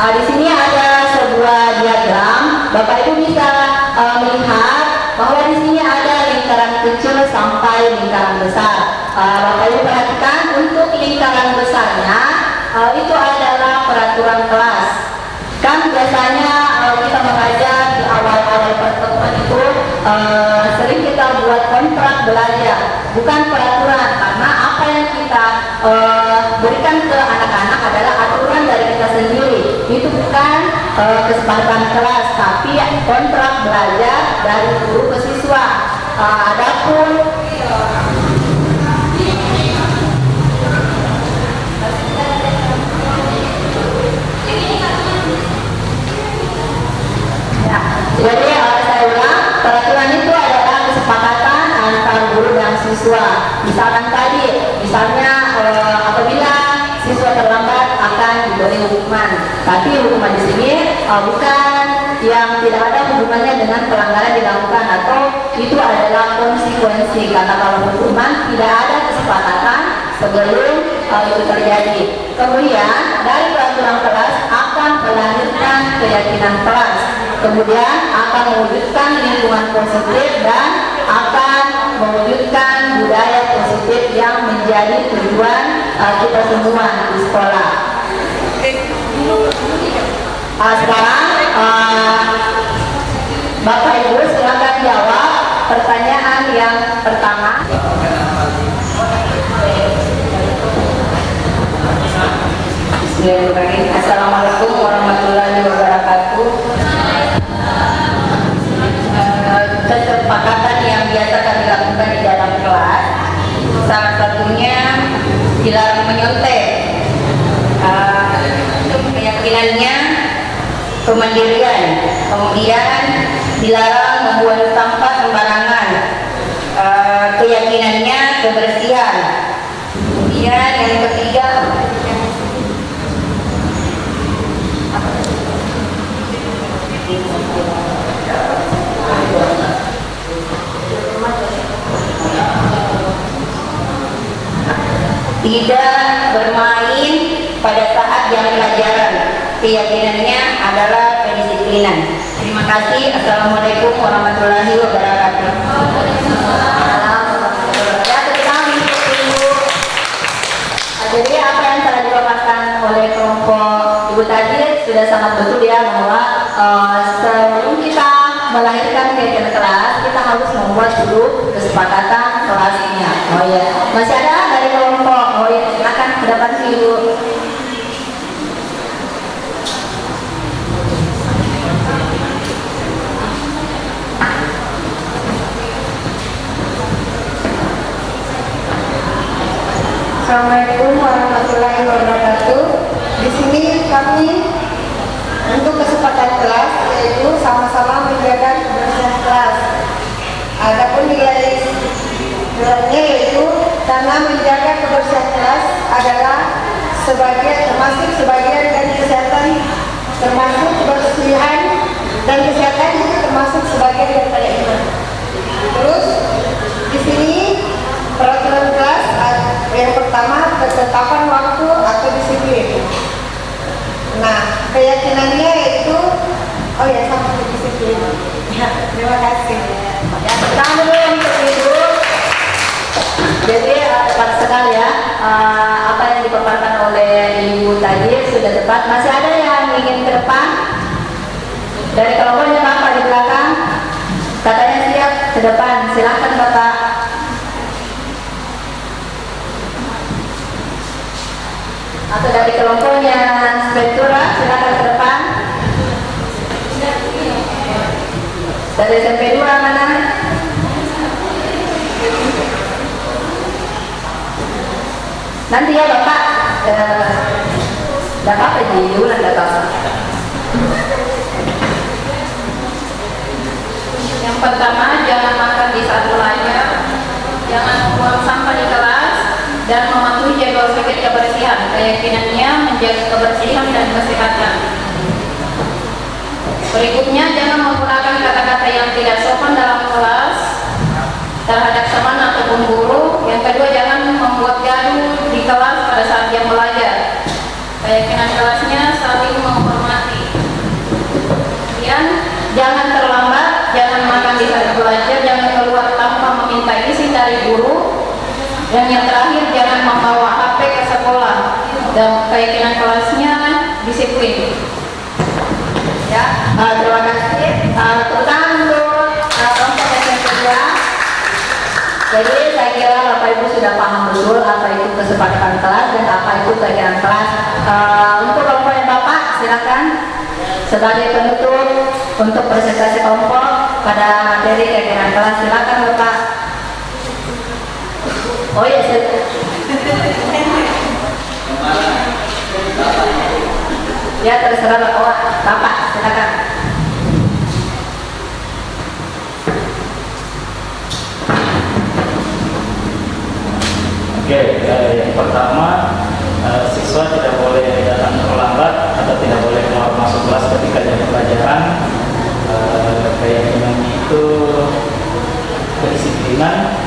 di sini ada sebuah diagram. Bapak Ibu bisa melihat bahwa di sini ada lingkaran kecil sampai lingkaran besar. Bapak Ibu perhatikan untuk lingkaran besarnya itu adalah peraturan kelas. Kan biasanya kita mengajar di awal-awal pertemuan itu sering kita buat kontrak belajar, bukan peraturan, karena apa yang kita berikan ke anak-anak adalah aturan dari kita sendiri. Itu bukan kesepakatan kelas, tapi kontrak belajar dari guru ke siswa. Adapun jadi saya ulang, peraturan itu adalah kesepakatan antara guru dan siswa. Misalkan tadi, misalnya apabila siswa terlambat akan diberi hukuman. Tapi hukuman di sini bukan yang tidak ada hubungannya dengan pelanggaran dilakukan, atau itu adalah konsekuensi. Karena kalau hukuman tidak ada kesepakatan sebelum itu terjadi. Kemudian dari peraturan kelas akan melahirkan keyakinan kelas. Kemudian akan mewujudkan lingkungan positif dan akan mewujudkan budaya positif yang menjadi tujuan kita semua di sekolah. Sekarang Bapak Ibu silakan jawab pertanyaan yang pertama. Bismillahirrahmanirrahim. Assalamualaikum warahmatullahi wabarakatuh. Kesepakatan yang biasa kami lakukan di dalam kelas, salah satunya dilarang menyontek. Keyakinannya kemandirian, kemudian dilarang membuang sampah sembarangan, keyakinannya kebersihan, kemudian yang ketiga tidak bermain pada saat jam pelajaran. Keyakinannya adalah kedisiplinan. Terima kasih. Assalamualaikum warahmatullahi wabarakatuh. Ya, terima Ibu. Jadi apa yang telah dipaparkan oleh kelompok Ibu tadi sudah sangat betul ya, bahwa sebelum kita melahirkan kegiatan kelas, kita harus membuat dulu kesepakatan kelasnya. Oh ya, masih ada dari kelompok. Oh ya, silakan ke depan Ibu. Assalamualaikum warahmatullahi wabarakatuh. Di sini kami untuk kesempatan kelas yaitu sama-sama menjaga kebersihan kelas. Adapun nilainya yaitu karena menjaga kebersihan kelas adalah termasuk sebagian dari kesehatan, termasuk kebersihan dan kesehatan itu termasuk sebagian daripada iman. Terus di sini peraturan kelas yang pertama ketetapan waktu atau disiplin. Nah, keyakinannya itu sama disiplin. Ya, terima kasih. Ya, pertama dulu untuk Ibu. Jadi tepat sekali ya, apa yang dipaparkan oleh Ibu tadi sudah tepat. Masih ada yang ingin ke depan? Dari kelompoknya Bapak di belakang, katanya siap ke depan. Silakan Bapak. Atau dari kelompoknya Spektura, silakan ke depan. Dari SMP 2 mana? Nanti ya Bapak, dapat aja bulan datang. Yang pertama, jangan makan di saat belajar, jangan membuang sampah di kelas, dan mematuhi jadwal pikir kebersihan. Keyakinannya menjaga kebersihan dan kesehatan. Berikutnya, jangan menggunakan kata-kata yang tidak sopan dalam kelas terhadap teman ataupun guru. Yang kedua, jangan membuat gaduh di kelas pada saat jam belajar. Keyakinan kelasnya saling menghormati. Kemudian, jangan terlambat, jangan makan di saat belajar, jangan keluar tanpa meminta izin dari guru. Dan yang terakhir, jangan membawa HP ke sekolah. Dan keyakinan kelasnya disiplin. Ya, terima kasih. Tepuk tangan untuk kelompok SMP 2. Jadi saya kira Bapak Ibu sudah paham betul apa itu kesepakatan kelas dan apa itu keyakinan kelas. Untuk kelompok yang Bapak, silakan sebagai penutup untuk presentasi kelompok pada materi keyakinan kelas. Silakan Bapak. Oh ya, ya terserah Bapak, silakan. Oke, yang pertama siswa tidak boleh datang terlambat atau tidak boleh keluar masuk kelas ketika jam pelajaran. Keyakinan itu kedisiplinan.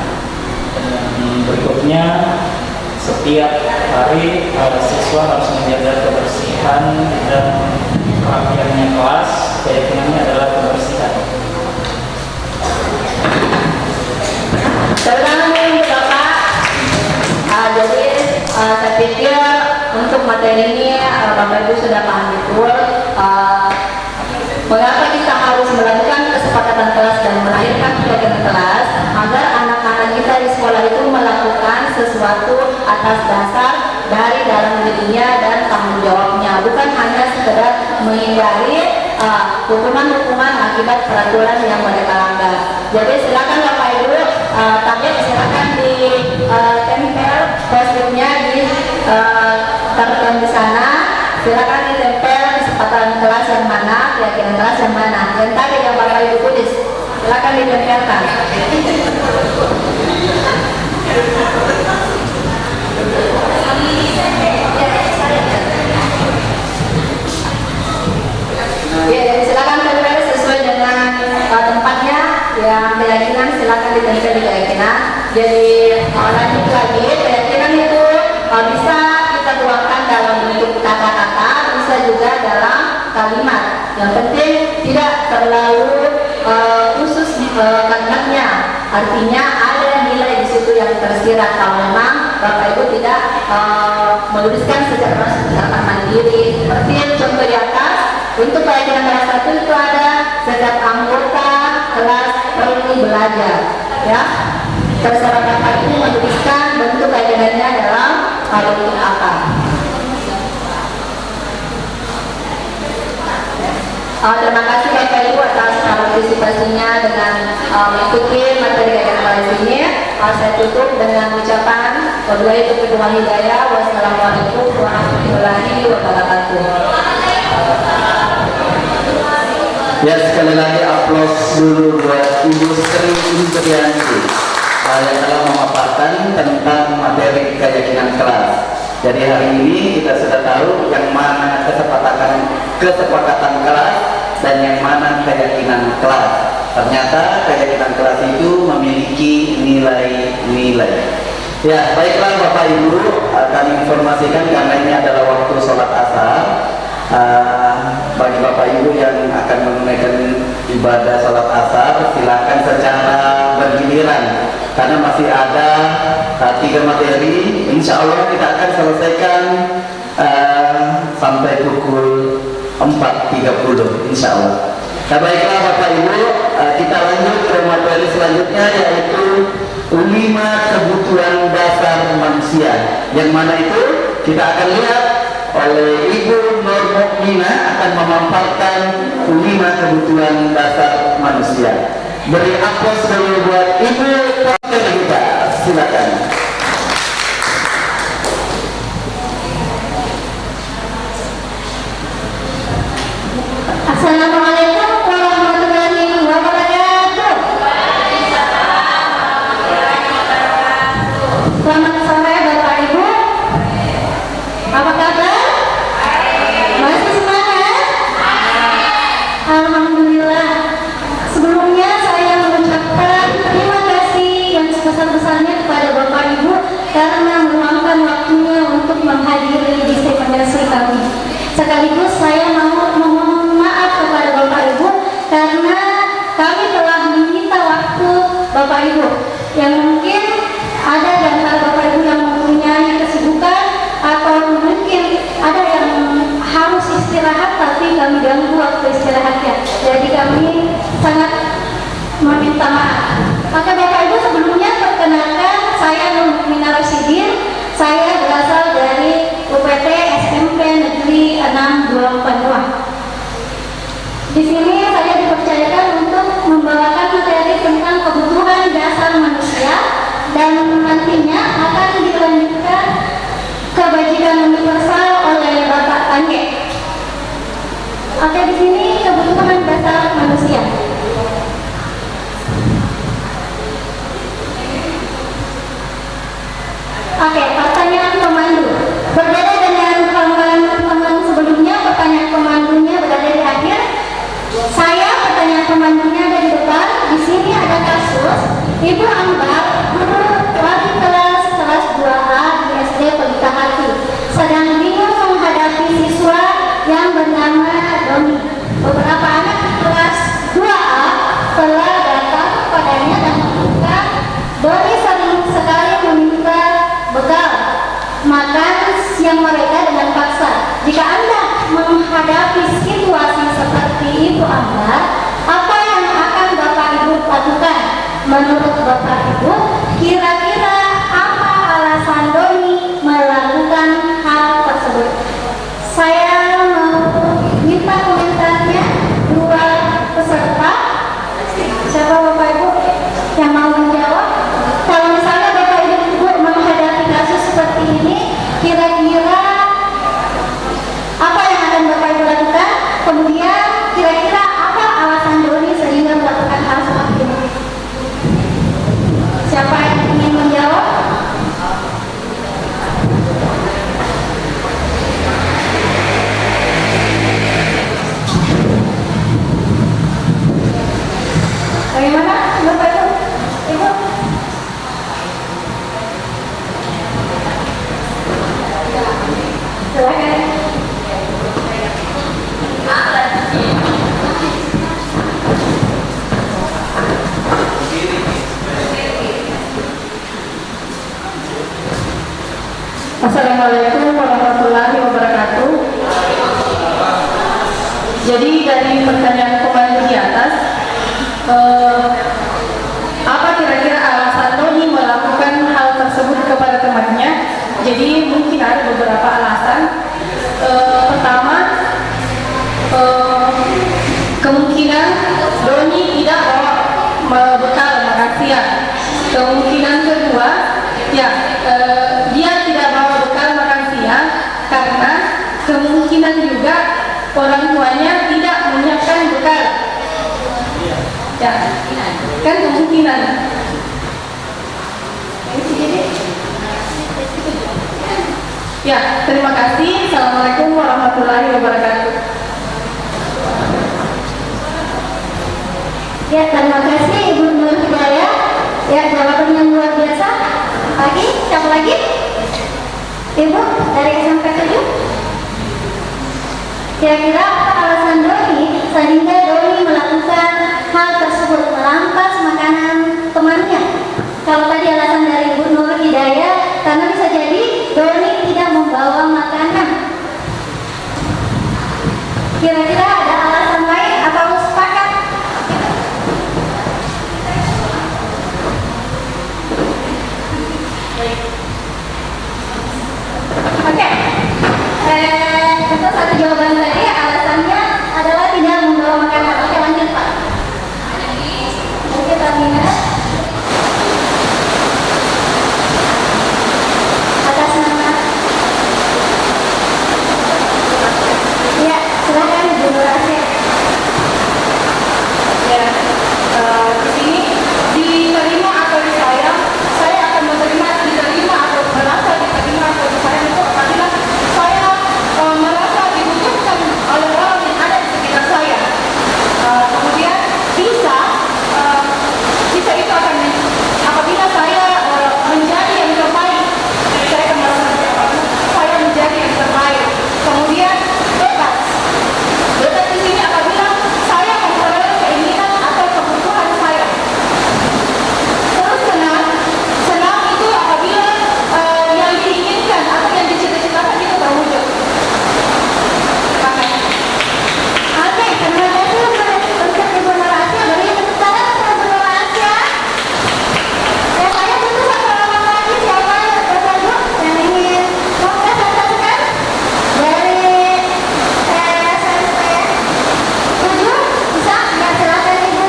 Berikutnya, setiap hari siswa harus menjaga kebersihan dan kerapiannya kelas. Keyakinannya adalah kebersihan. materi ini Bapak Ibu sudah paham betul mengapa kita harus melakukan kesepakatan kelas dan melahirkan piagam kelas agar anak-anak kita di sekolah itu melakukan sesuatu atas dasar dari dalam dirinya dan tanggung jawabnya, bukan hanya sekedar menghindari hukuman-hukuman akibat peraturan yang mereka langgar. Jadi silakan Bapak Ibu, target silakan di tempel postitnya di target di sana. Silakan ditempel kesempatan kelas yang mana, keyakinan kelas yang mana. Dan tadi yang Bapak Ibu tulis, silakan ditempelkan. Ya, jadi silakan tempel sesuai dengan tempatnya. Yang keyakinan silakan ditempel di keyakinan. Jadi lanjut lagi, keyakinan itu bisa kita tuangkan dalam bentuk kata-kata, bisa juga dalam kalimat. Yang penting tidak terlalu khusus kalimatnya. Artinya ada nilai di situ yang tersirat. Kalau memang Bapak Ibu tidak menuliskan secara mandiri. Seperti contoh di atas, untuk keyakinan kelas 1 itu ada setiap anggota kelas perlu belajar. Ya, terserah Bapak Ibu menuliskan bentuk keyakinannya dalam bentuk apa. Terima kasih Bapak Ibu atas partisipasinya dengan mengikuti materi kegiatan kelas ini. Saya tutup dengan ucapan wabillahi taufiq wal hidayah. Wassalamualaikum warahmatullahi wabarakatuh. Ya, sekali lagi aplaus dulu buat Ibu Sri Indriyanti yang telah memaparkan tentang materi keyakinan kelas. Jadi hari ini kita sudah tahu yang mana kesepakatan kelas dan yang mana keyakinan kelas. Ternyata keyakinan kelas itu memiliki nilai-nilai. Ya, baiklah Bapak Ibu, kami informasikan karena ini adalah waktu sholat asar. Bagi Bapak Ibu yang akan menunaikan ibadah sholat asar, silakan secara bergiliran karena masih ada 3 materi. Insya Allah kita akan selesaikan sampai pukul 4.30 Insya Allah. Nah, baiklah Bapak Ibu, kita lanjut ke materi selanjutnya, yaitu 5 kebutuhan dasar manusia. Yang mana itu kita akan lihat oleh Ibu Nur Mukminah akan memaparkan 5 kebutuhan dasar manusia. Beri aplaus dulu buat Ibu kita. Silakan. Assalamualaikum warahmatullahi wabarakatuh. Selamat sore Bapak Ibu. Apa kabar? Masih semangat? Alhamdulillah. Sebelumnya saya mengucapkan terima kasih yang sebesar-besarnya kepada Bapak Ibu karena meluangkan waktunya untuk menghadiri diseminasi kami. Sekaligus saya mau memohon maaf kepada Bapak Ibu karena kami telah menyita waktu Bapak Ibu yang mungkin ada di antara Bapak Ibu yang mempunyai kesibukan atau mungkin ada yang harus istirahat tapi kami ganggu waktu istirahatnya. Jadi kami sangat meminta maaf. Maka Bapak Ibu sebelumnya perkenalkan saya Nur Mukminah Rasidin. Saya berasal dari UPT SMP Negeri 622. Di sini saya dipercayakan untuk membawakan materi tentang kebutuhan dasar manusia dan nantinya akan dilanjutkan kebajikan universal oleh Bapak Tangge. Oke, di sini kebutuhan dasar manusia. Oke, pertanyaan pemandu. Berbeda dengan pertanyaan sebelumnya, pertanyaan pemandunya berada di akhir. Saya pertanyaan pemandunya ada di depan. Di sini ada kasus Ibu Ambar, guru wali kelas 2A di SD Pelita Hati, sedang bingung menghadapi siswa yang bernama Doni. Beberapa anak kelas 2A telah datang kepadanya dan meminta Doni sering sekali meminta bekal makan siang mereka dengan paksa Assalamualaikum warahmatullahi wabarakatuh. Jadi dari pertanyaan pembantu di atas, apa kira-kira alasan Doni melakukan hal tersebut kepada temannya? Jadi mungkin ada beberapa alasan. Pertama, kemungkinan Doni tidak bawa bekal makan siang. Kemungkinan kedua, ya dia tidak bawa bekal makan siang karena kemungkinan juga orang tuanya tidak menyiapkan bekal. Ya, kan kemungkinan. Ya, terima kasih. Assalamualaikum warahmatullahi wabarakatuh. Ya, terima kasih Ibu Nur Hidayah. Ya, jawaban yang luar biasa. Lagi, siapa lagi? Ibu dari SMP 7. Kira-kira apa alasan Doni sehingga Doni melakukan hal tersebut, merampas makanan temannya? Kalau tadi alasan dari Ibu Nur Hidayah, karena bisa jadi Doni tidak membawa makanan. Kira-kira ada alasan lain atau sepakat? Oke. Itu satu jawaban tadi, alasannya adalah tidak membawa makanan. Oke, lanjut Pak. Lanjut Amina. Atas nama. Ya, silakan Ibu Nur Asyik. Ya, di sini diterima atau disayang, saya akan menerima diterima atau merasa diterima atau disayang itu apabila saya merasa dibutuhkan oleh orang yang ada di sekitar saya. Kemudian bisa itu akan apabila saya menjadi yang terbaik, saya akan merasa saya menjadi yang terbaik. Kemudian bebas di sini apabila saya memperoleh keinginan atau kebutuhan saya. Terus senang itu apabila yang diinginkan atau yang dicita-citakan itu terwujud. Terima kasih. Oke, terima kasih untuk Ibu Nur Asyik. Beri tepuk tangan untuk Ibu Nur Asyik. Ya, saya tunggu satu orang lagi. Siapa Bapak Ibu yang ingin mempresentasikan dari SMP 7? Bisa? Ya, silakan Ibu.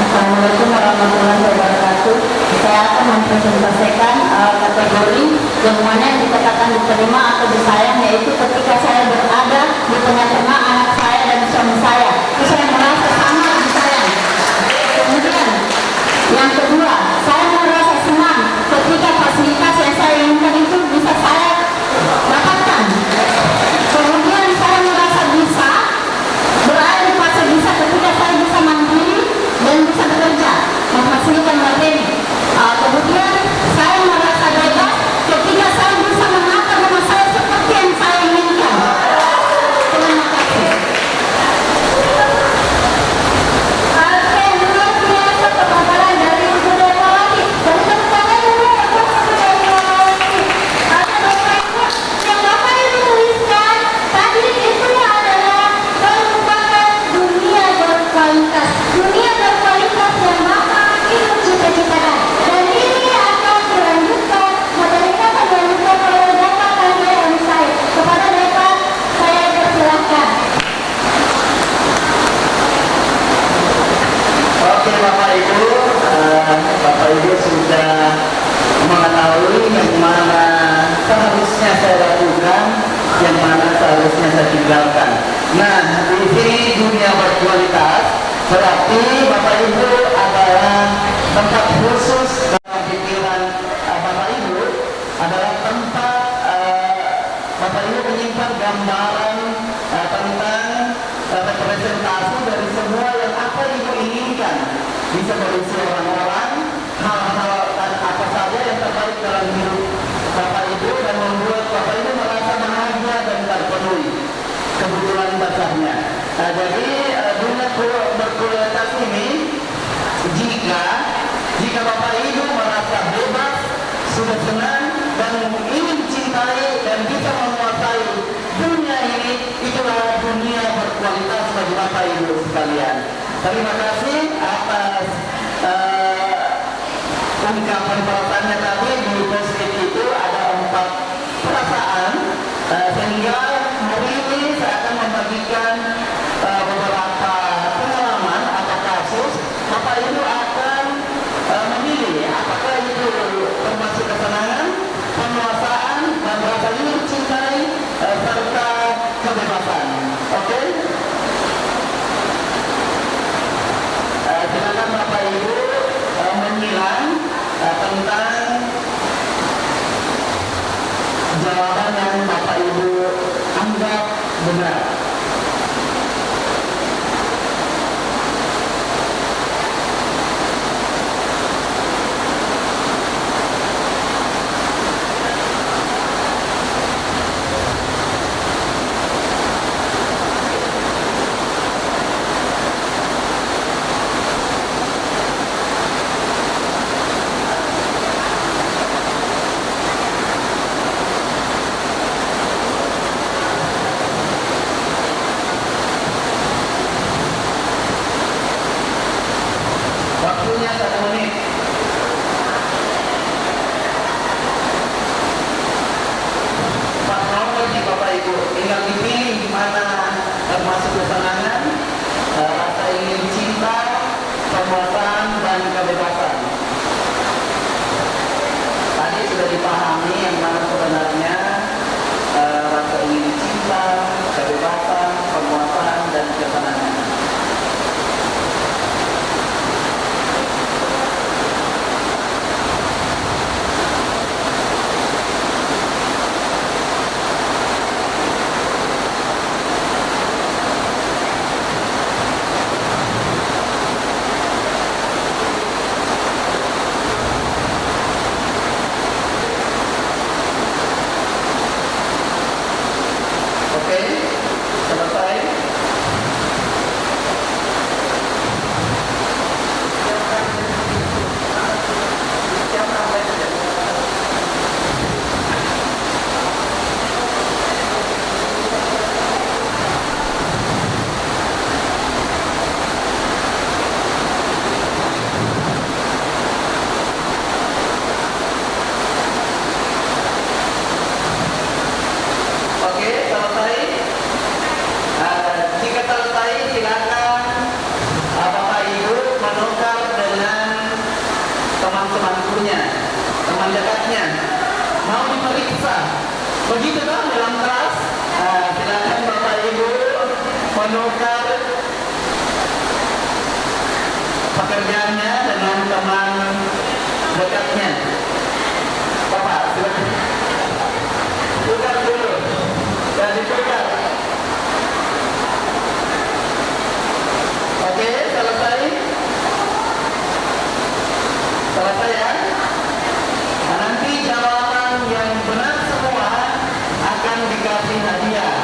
Assalamualaikum warahmatullahi wabarakatuh. Saya akan mempresentasikan kategori yang mana yang dikatakan diterima atau disayang, yaitu ketika saya berada di tengah-tengah anak saya dan suami saya, itu saya merasa sangat disayang. Kemudian yang kedua, saya merasa senang ketika fasilitas yang saya inginkan itu bisa saya dapatkan. Kemudian saya merasa bisa berada di fase bisa ketika saya bisa mandiri dan bisa bekerja menghasilkan materi. Kemudian saya merasa bebas ketika saya bisa menata rumah saya seperti yang saya inginkan. Terima kasih. Oke, luar biasa pemaparan dari Ibu Dewawati. Dari tepuk tangan dulu untuk Ibu Dewawati. Ada Bapak Ibu yang Bapak Ibu tuliskan tadi itu adalah merupakan dunia berkualitas. Dunia berkualitas yang Bapak Ibu cita-citakan. Dan ini akan dilanjutkan, materinya akan dilanjutkan oleh Bapak Kania dan saya. Kepada Bapak, saya persilahkan. Oke Bapak Ibu sudah mengetahui yang mana seharusnya saya lakukan, yang mana seharusnya saya tinggalkan. Nah, di sini dunia berkualitas berarti Bapak Ibu adalah tempat khusus dalam pikiran Bapak Ibu, adalah tempat Bapak Ibu menyimpan gambaran tentang representasi dari semua yang apa Ibu inginkan. Bisa berisi orang-orang, hal-hal dan apa saja yang terbaik dalam hidup Bapak Ibu dan membuat Bapak Ibu merasa bahagia dan terpenuhi kebutuhan dasarnya. Jadi dunia berkualitas ini jika Bapak Ibu merasa bebas, sudah senang dan ingin cintai dan bisa menguasai dunia ini, itulah dunia berkualitas bagi Bapak Ibu sekalian. Terima kasih atas ungkapan perasaannya tadi. Di post-it itu ada 4 perasaan, sehingga hari ini saya akan membagikan beberapa pengalaman atau kasus. Bapak Ibu akan memilih apakah itu termasuk kesenangan, penguasaan, dan rasa ingin cintai, serta kebebasan. Oke? Silakan Bapak Ibu menilai tentang jawaban yang Bapak Ibu anggap benar. Waktunya 1 menit. Pak nomor nih Bapak Ibu, tinggal dipilih di mana termasuk kesenangan, rasa ingin cinta, penguasaan, dan kebebasan. Tadi sudah dipahami yang mana sebenarnya rasa ingin cinta, kebebasan, penguasaan, dan kesenangan. Oke, selesai. Oke, selesai. Jika selesai, silakan Bapak Ibu menukar dengan teman-temannya, teman dekatnya. Mau diperiksa, begitu kan dalam kelas? Silakan Bapak Ibu menukar pekerjaannya dengan teman dekatnya. Bapak, silakan. Tukar dulu. Dan ditukar. Oke, selesai. Selesai ya. Nah, nanti jawaban yang benar semua akan dikasih hadiah.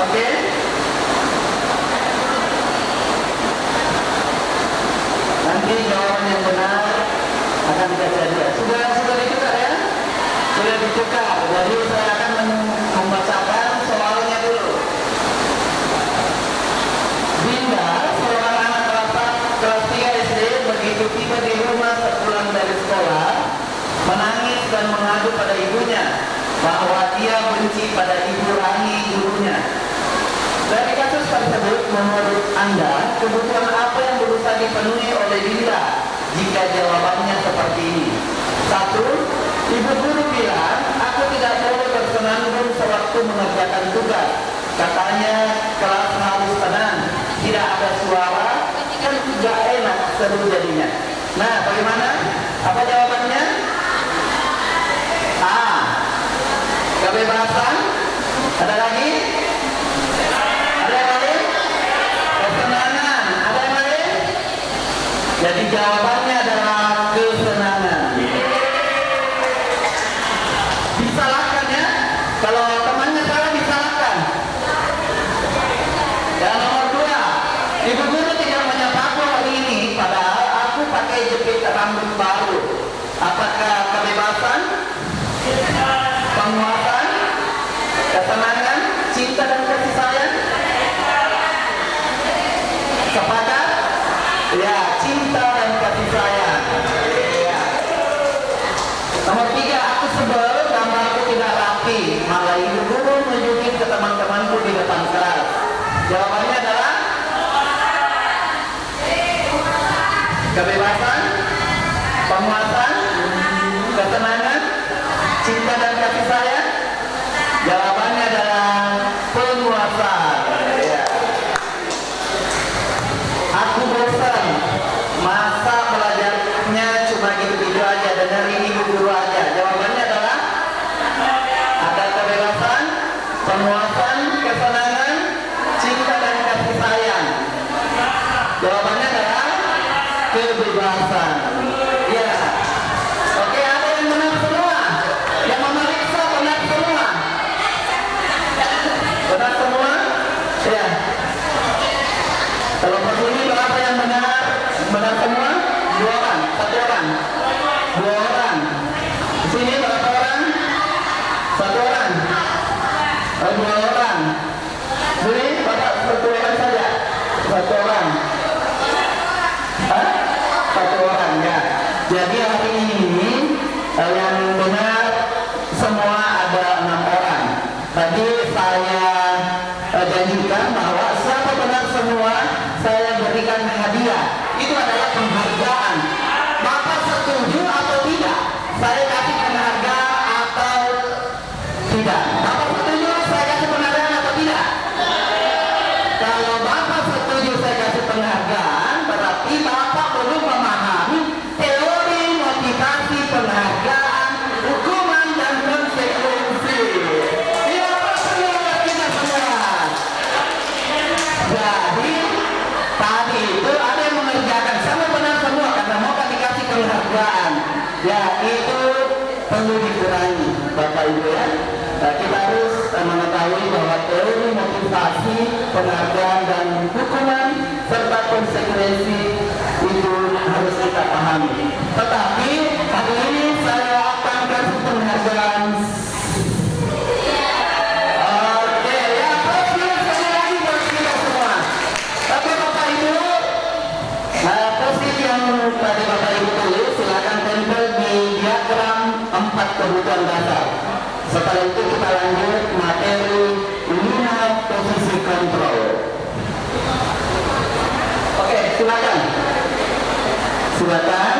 Oke. Nanti jawaban yang benar akan dikasih hadiah. Sudah ditukar ya? Sudah ditukar. Jadi saya akan membacakan soalnya dulu. Dinda, seorang anak kelas 3 SD, begitu tiba di rumah sepulang dari sekolah, menangis dan mengadu pada ibunya bahwa dia benci pada Ibu Rani, gurunya. Dari kasus tersebut, menurut Anda, kebutuhan apa yang berusaha dipenuhi oleh Dinda jika jawabannya seperti ini? 1. Ibu guru bilang, aku tidak boleh bersenandung sewaktu mengerjakan tugas. Katanya kelas harus tenang, tidak ada suara, kan tidak enak seru jadinya. Nah, bagaimana? Apa jawabannya? A. Kebebasan. Ada lagi? Ada yang lain? Kesenangan. Ada yang lain? Jadi jawabannya adalah kesenangan. Penguasaan, ketenangan, cinta dan kasih sayang. Jawabannya adalah penguasaan. Ya. Aku bosan, masa belajarnya cuma gitu-gitu aja, dengerin ibu guru aja. Jawabannya adalah ada kebebasan, penguasaan, kesenangan, cinta dan kasih sayang. Jawabannya adalah kebebasan. Ya. Oke, ada yang benar semua? Yang memeriksa benar semua? Benar semua? Ya. Kalau ini berapa yang benar? Benar semua? 2 orang, 1 orang, 2 orang. Di sini berapa orang? 1 orang, 2 orang. Beri bapak 1 orang saja, 1 orang. Hah? 1 orang ya. Jadi hari ini yang benar semua ada 6 orang. Tadi saya janjikan bahwa siapa benar semua saya berikan hadiah. Itu adalah penghargaan. Bapak setuju atau tidak? Saya kasih penghargaan atau tidak? Bapak setuju saya kasih penghargaan atau tidak? Kalau Bapak setuju saya kasih penghargaan, berarti Bapak belum memahami teori motivasi penghargaan, hukuman dan konsekuensi. Iya, semua kita semua. Jadi tadi itu ada yang mengerjakan sama benar semua karena mau dikasih penghargaan. Ya itu perlu dikurangi, Bapak Ibu ya. Kita harus mengetahui bahwa teori motivasi, penghargaan dan hukuman serta konsekuensi itu harus kita pahami. Tetapi hari ini saya akan kasih penghargaan. Oke ya, terus sekali lagi buat kita semua. Tapi Bapak Ibu, posisi yang tadi Bapak Ibu tulis silakan tempel di diagram 4 kebutuhan dasar. Setelah itu kita lanjut materi 5 posisi kontrol. Oke, silakan. Silakan.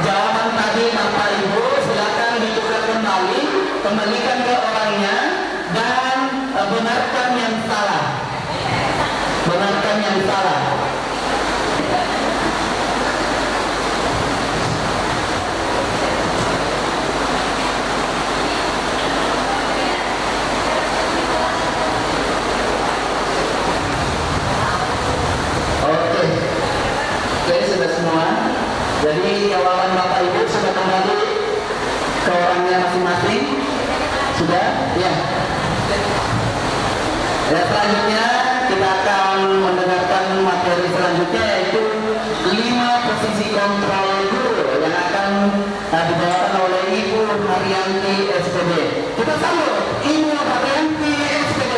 Jawaban tadi Bapak Ibu silakan ditukar kembali, kembalikan ke orangnya dan benarkan yang salah. Benarkan yang salah. Oke, jadi sudah semua. Jadi jawaban Bapak Ibu sudah kembali ke orangnya masing-masing. Sudah? Ya. Ya, selanjutnya kita akan mendengarkan materi selanjutnya yaitu 5 posisi kontrol guru yang akan dibawakan oleh Ibu Haryanti SPD. Kita sambut Ibu Haryanti SPD.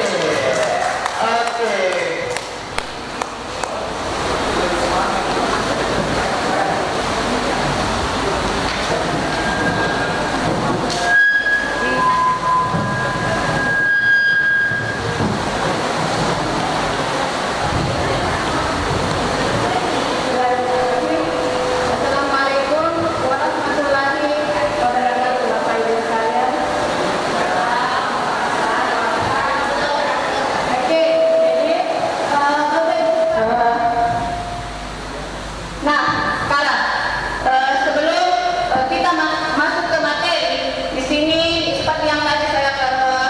Oke. Assalamualaikum warahmatullahi wabarakatuh, Bapak Ibu sekalian. Oke, jadi nah sekarang sebelum kita masuk ke materi, di sini seperti yang tadi saya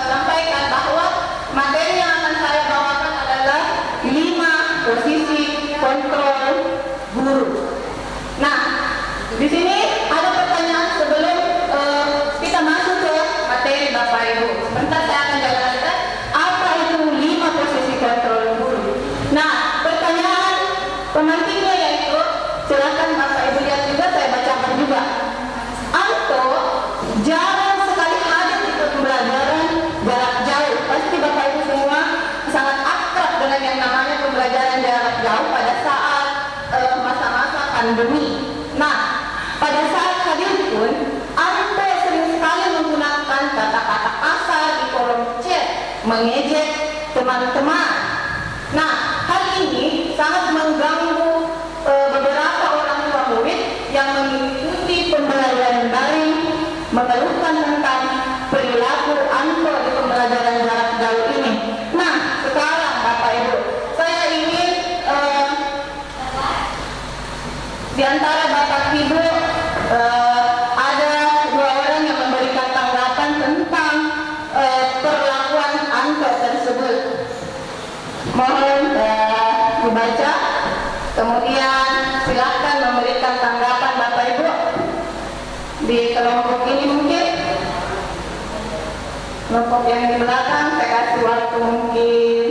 sampaikan bahwa materi yang akan saya bawakan adalah 5 posisi kontrol guru. Nah, di sini ada pertanyaan sebelum kita masuk ke materi Bapak Ibu. Sebentar saya akan jelaskan apa itu 5 posisi kontrol guru. Nah, pertanyaan pemantiknya yaitu, silakan Bapak Ibu lihat juga, saya bacakan juga. Anto jarang sekali hadir di pembelajaran jarak jauh. Pasti Bapak Ibu semua sangat akrab dengan yang namanya pembelajaran jarak jauh pada saat masa-masa pandemi. Nah, pada saat hadir pun Anto sering sekali menggunakan kata-kata kasar di kolom chat, mengejek teman-teman. Nah, hal ini sangat mengganggu beberapa orang tua murid mengikuti pembelajaran daring mengeluhkan tentang perilaku Anto di pembelajaran jarak jauh ini. Nah, sekarang Bapak Ibu, saya ingin di antara Bapak Ibu ada 2 orang yang memberikan tanggapan tentang perlakuan Anto tersebut. Mohon dibaca, kemudian silakan memberikan tanggapan Bapak Ibu di kelompok ini. Mungkin kelompok yang di belakang saya kasih waktu mungkin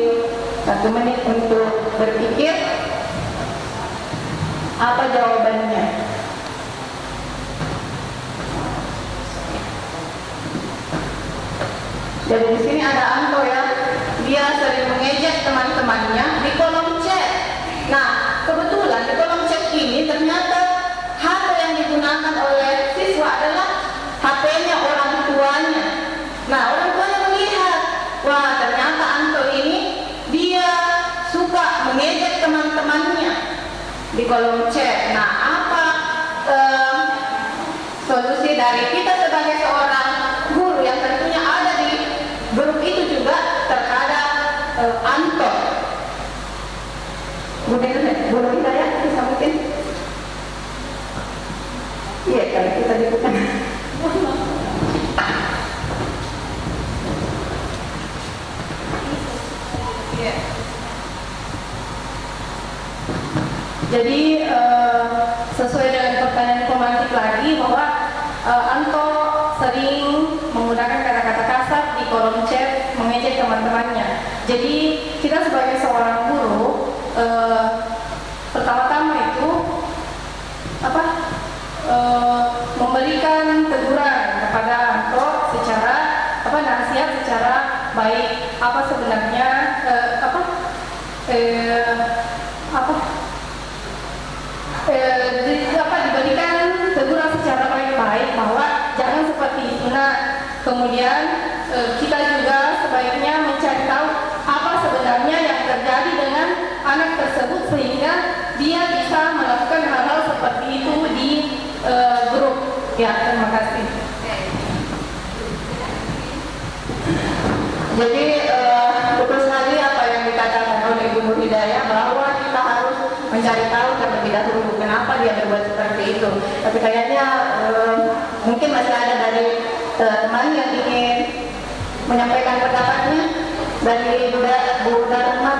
1 menit untuk berpikir apa jawabannya. Jadi di sini ada Anto ya, dia sering mengejek teman-temannya di kolom chat. Nah, kebetulan di kolom chat ini ternyata HP yang digunakan oleh siswa adalah HP-nya orang tuanya. Nah, orang tuanya melihat, wah ternyata Anto ini dia suka mengejek teman-temannya di kolom chat. Nah, apa solusi dari kita sebagai seorang guru yang tentunya ada di grup itu juga terhadap Anto? Bu Hidayah bisa mungkin? Iya, kalau kita dibuka. Jadi sesuai dengan pertanyaan pemantik lagi bahwa Anto sering menggunakan kata-kata kasar di kolom chat mengejek teman-temannya. Jadi kita sebagai seorang guru pertama-tama itu memberikan teguran kepada Anto secara nasihat secara baik, apa sebenarnya diberikan teguran secara baik-baik bahwa jangan seperti itu. Nah, kemudian kita juga sebaiknya mencari tahu apa sebenarnya yang terjadi dengan anak tersebut sehingga dia bisa melakukan hal-hal seperti itu di grup. Ya, terima kasih. Jadi betul sekali apa yang dikatakan oleh Ibu Hidayah bahwa kita harus mencari tahu terlebih dahulu kenapa dia berbuat seperti itu. Tapi kayaknya mungkin masih ada dari teman yang ingin menyampaikan pendapatnya. Dari Bu Dharma.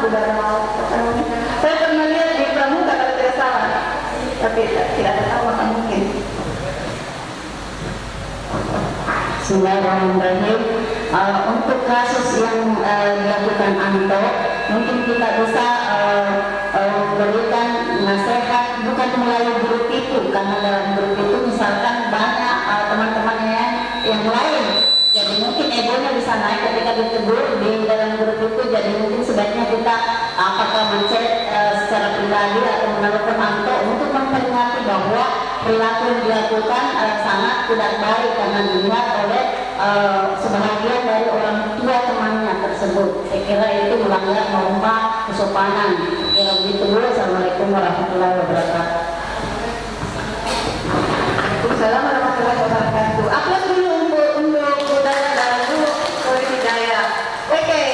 Saya pernah lihat di Pramuka kalau tidak salah, tapi tidak tahu maka mungkin. Bismillahirrahmanirrahim. Untuk kasus yang dilakukan Anto, mungkin kita bisa memberikan nasihat bukan melalui grup itu, karena dalam grup itu misalkan banyak teman-temannya yang lain. Jadi mungkin egonya bisa naik ketika ditegur di dalam grup itu. Jadi mungkin sebaiknya kita apakah mencet secara pribadi atau menelpon Anto untuk memperingati bahwa perilaku yang dilakukan sangat tidak baik karena dilihat oleh sebahagian dari orang tua temannya tersebut. Saya kira itu melanggar norma kesopanan. Ya begitu dulu. Assalamualaikum warahmatullahi wabarakatuh. Waalaikumsalam warahmatullahi wabarakatuh. Aplaus dulu untuk budaya dan dulu Hidayah. Oke,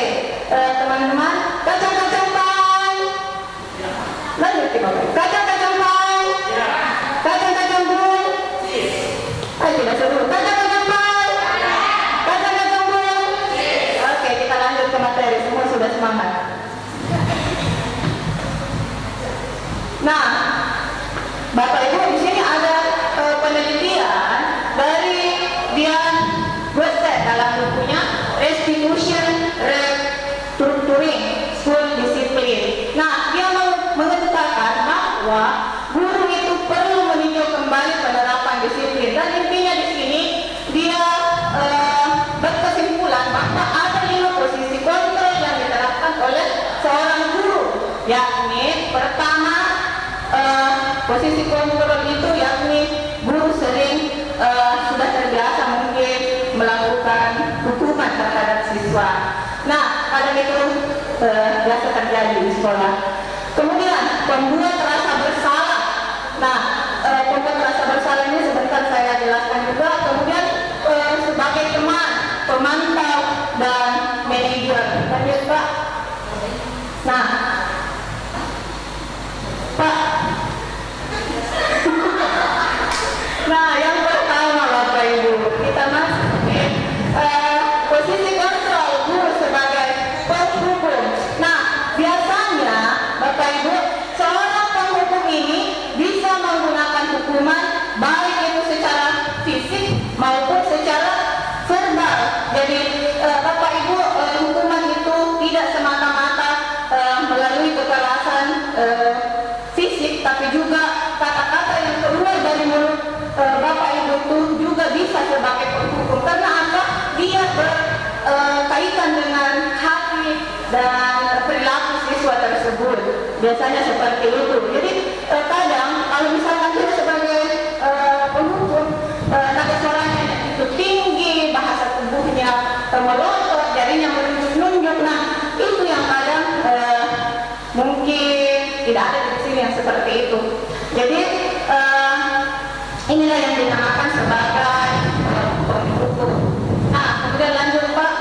teman-teman, kacang-kacang pai. Lanjut kacang-kacang pai. Kacang-kacang bun. Ayo tidak seru. Kacang-kacang pai. Kacang-kacang bun. Oke, kita lanjut ke materi. Semua sudah semangat. Nah, Bapak Ibu, di sini ada penelitian dari Dian Wested dalam bukunya Restitution Restructuring School Discipline. Nah, dia mengatakan bahwa guru itu perlu meninjau kembali penerapan disiplin, dan intinya di sini dia berkesimpulan bahwa ada 5 posisi kontrol yang diterapkan oleh seorang guru, yakni pertama, posisi kontrol itu yakni guru sering sudah terbiasa mungkin melakukan hukuman terhadap siswa. Nah, kadang itu biasa terjadi di sekolah. Kemudian, pembuat rasa bersalah. Nah, pembuat rasa bersalah ini sebentar saya jelaskan juga. Kemudian sebagai teman, pemantau dan manajer. Lanjut Pak. Nah, Pak. Nah, yang pertama Bapak Ibu, kita masuk posisi kontrol guru sebagai penghukum. Nah, biasanya Bapak Ibu, seorang penghukum ini bisa menggunakan hukuman baik itu secara fisik maupun secara verbal. Jadi Bapak Ibu, hukuman itu tidak semata-mata melalui kekerasan fisik, tapi juga kata-kata yang keluar dari mulut Bapak Ibu itu juga bisa sebagai penghukum. Karena apa? Dia berkaitan dengan hati dan perilaku siswa tersebut. Biasanya seperti itu. Jadi kadang kalau misalkan dia sebagai penghukum, nada suaranya itu tinggi, bahasa tubuhnya melotot, jarinya menunjuk-nunjuk. Nah, itu yang kadang mungkin tidak ada di sini yang seperti itu. Jadi inilah yang dinamakan sebagai penghukum. Nah, kemudian lanjut Pak.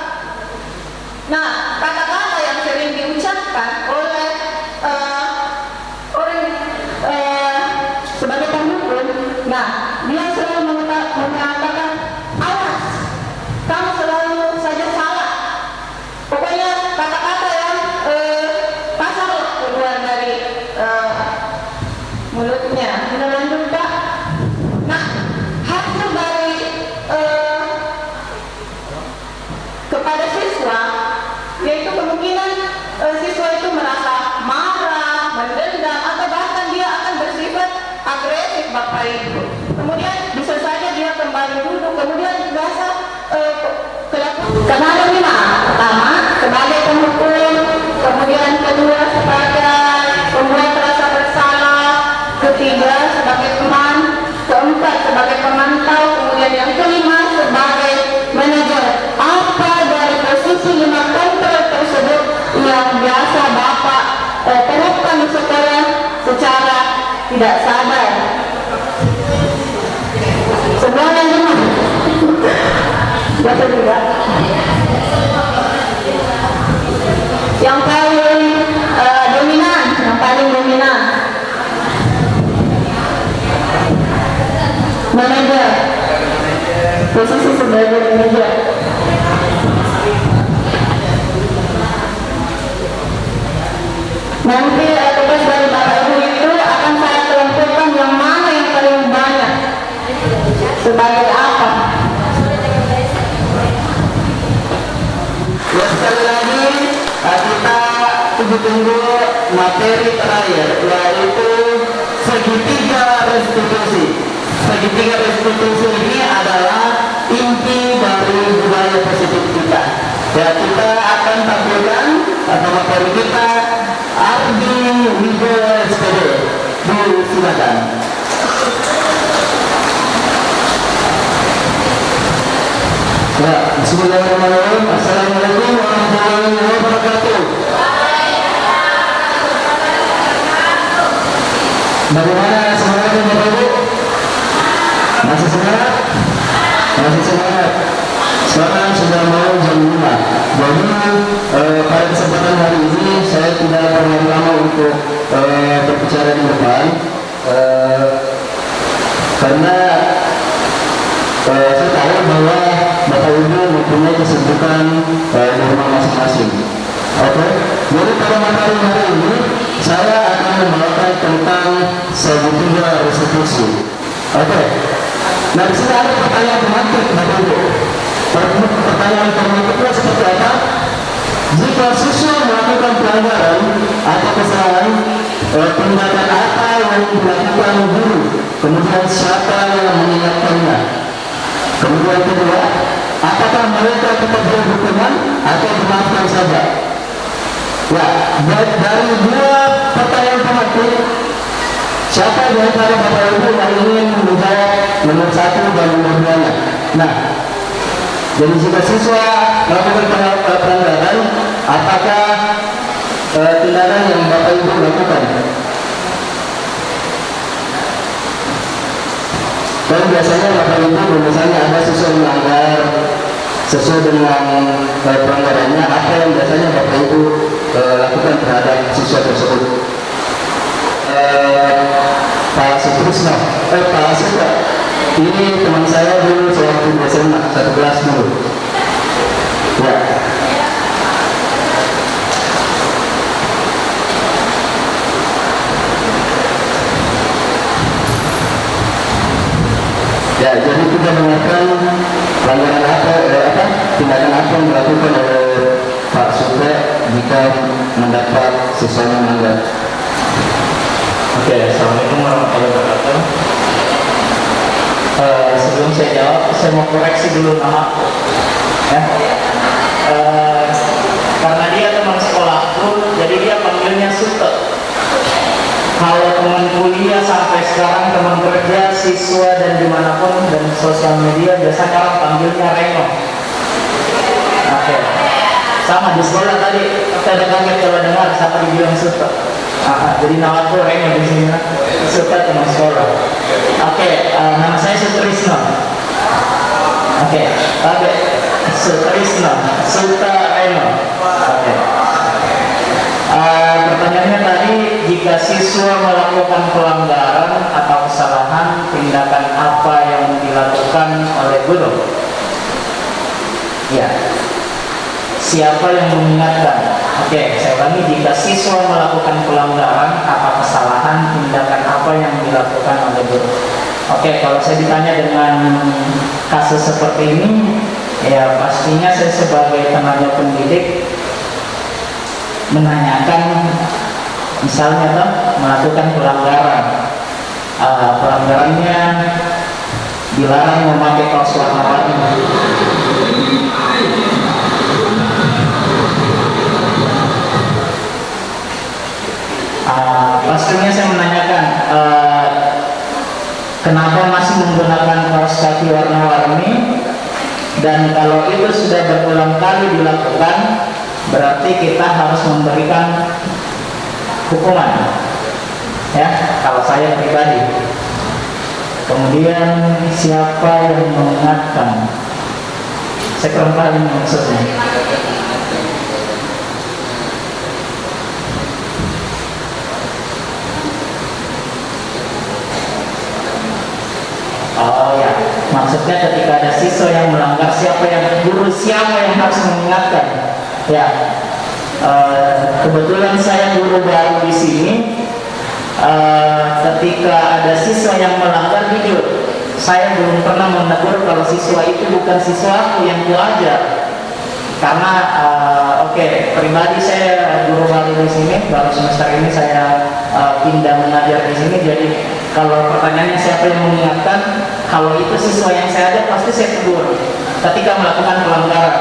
Nah, kata-kata yang sering diucapkan oleh orang sebagai penghukum, nah dia selalu mengatakan, awas, kamu selalu saja salah. Pokoknya kata-kata yang kasar keluar dari mulutnya. Kita lanjut Pak. Nah, hasil dari kepada siswa, yaitu kemungkinan siswa itu merasa marah, mendendam, atau bahkan dia akan bersifat agresif Bapak Ibu. Kemudian bisa saja dia kembali duduk, kemudian biasa karena ada 5. Pertama, sebagai penghukum, kemudian kedua sebagai pembuat rasa bersalah, ketiga sebagai teman, keempat sebagai pemantau, kemudian yang kelima sebagai manajer. Apa dari posisi 5 kontrol tersebut yang biasa Bapak terapkan di sekolah secara tidak sadar? Semuanya semua. Bapak juga. Yang paling dominan, manajer. Posisi sebagai manajer. Nanti tugas dari Bapak Ibu itu akan saya kelompokkan yang mana yang paling banyak. Sebagai apa? Ya, sekali lagi kita tunggu materi terakhir, yaitu segitiga restitusi. Segitiga restitusi ini adalah inti dari budaya positif kita. Ya, kita akan tampilkan atau materi kita Ardi Wibowo SPD. Silakan. Ya, bismillahirrahmanirrahim. Assalamualaikum warahmatullahi wabarakatuh. Bagaimana semangatnya Bapak Ibu? Masih semangat? Masih semangat. Sekarang sudah mau jam 5. Jadi pada kesempatan hari ini saya tidak berlama-lama untuk berbicara di depan, karena saya tahu bahwa Bapak Ibu mempunyai kesibukan di rumah masing-masing. Oke, jadi pada materi hari ini saya akan membawakan tentang segitiga restitusi. Oke, nah di sini ada pertanyaan tematik Bapak Ibu. Pertanyaan tematiknya seperti apa? Jika siswa melakukan pelanggaran atau kesalahan, tindakan apa yang dilakukan guru? Kemudian siapa yang mengingatkannya? Kemudian kedua, apakah mereka tetap berhukuman atau dimaafkan saja? Ya, dari 2 pertanyaan tematik, siapa di antara Bapak Ibu yang ingin menjawab nomor 1 dan nomor 2-nya? Nah, jadi jika siswa melakukan pelanggaran, apakah tindakan yang Bapak Ibu lakukan? Dan biasanya Bapak Ibu misalnya ada siswa melanggar sesuai dengan pelanggarannya, apa yang biasanya Bapak Ibu lakukan terhadap siswa tersebut? Pak Sutrisno, Pak Suka, ini teman saya dulu sewaktu di SMA, satu kelas dulu. Ya. Ya, jadi kita dengarkan pelanggaran apa, tindakan apa yang dilakukan oleh Pak Suka jika mendapat siswanya melanggar. Oke, assalamualaikum warahmatullahi wabarakatuh. Sebelum saya jawab, saya mau koreksi dulu nama aku. Ya. Karena dia teman sekolahku, jadi dia panggilnya Sute. Kalau teman kuliah sampai sekarang, teman kerja, siswa dan dimanapun dan sosial media, biasanya orang panggilnya Reno. Oke. Sama di sekolah tadi, kita ada kaget kalau dengar siapa dibilang Sute. Jadi nama aku Reno di sini, Sute teman sekolah. Oke, nama saya Sutrisno. Oke, Sutrisno, Sute Reno. Oke. Pertanyaannya tadi, jika siswa melakukan pelanggaran atau kesalahan, tindakan apa yang dilakukan oleh guru? Ya, siapa yang mengingatkan? Oke, saya ulangi, jika siswa melakukan pelanggaran atau kesalahan, tindakan apa yang dilakukan oleh guru? Oke, kalau saya ditanya dengan kasus seperti ini, ya pastinya saya sebagai tenaga pendidik menanyakan, misalnya melakukan pelanggaran, pelanggarannya dilarang memakai kaos warna-warni. Pastinya saya menanyakan, kenapa masih menggunakan kaos kaki warna-warni, dan kalau itu sudah berulang kali dilakukan, berarti kita harus memberikan hukuman, ya, kalau saya pribadi. Kemudian siapa yang mengingatkan? Saya kurang paham maksudnya. Oh ya, maksudnya ketika ada siswa yang melanggar, siapa yang harus mengingatkan? Ya, kebetulan saya guru baru di sini. Ketika ada siswa yang melanggar, jujur, saya belum pernah menegur kalau siswa itu bukan siswa aku yang belajar. Karena pribadi saya guru baru di sini, baru semester ini saya pindah mengajar di sini. Jadi kalau pertanyaannya siapa yang mengingatkan, kalau itu siswa yang saya ajar pasti saya tegur ketika melakukan pelanggaran.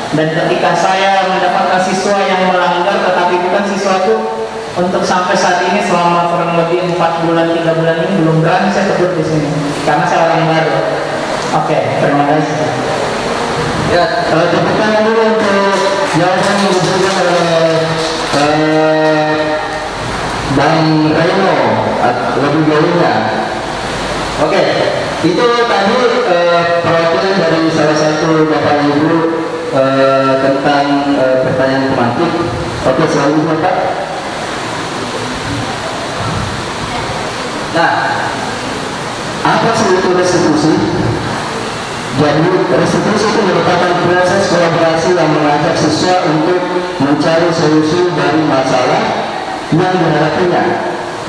Dan ketika saya mendapatkan siswa yang melanggar tetapi bukan siswaku, untuk sampai saat ini selama kurang lebih 4 bulan 3 bulan ini belum berani saya tegur di sini karena saya orang baru. Oke, terima kasih. Ya, tepuk tangan dulu untuk jawaban yang diberikan oleh Bang Reno lebih jauhnya. Oke, itu tadi perwakilan dari salah satu Bapak Ibu tentang pertanyaan tematik. Oke, selanjutnya Pak. Nah, apa sih itu restitusi? Jadi restitusi itu merupakan proses kolaborasi yang mengajak siswa untuk mencari solusi dari masalah yang dihadapinya.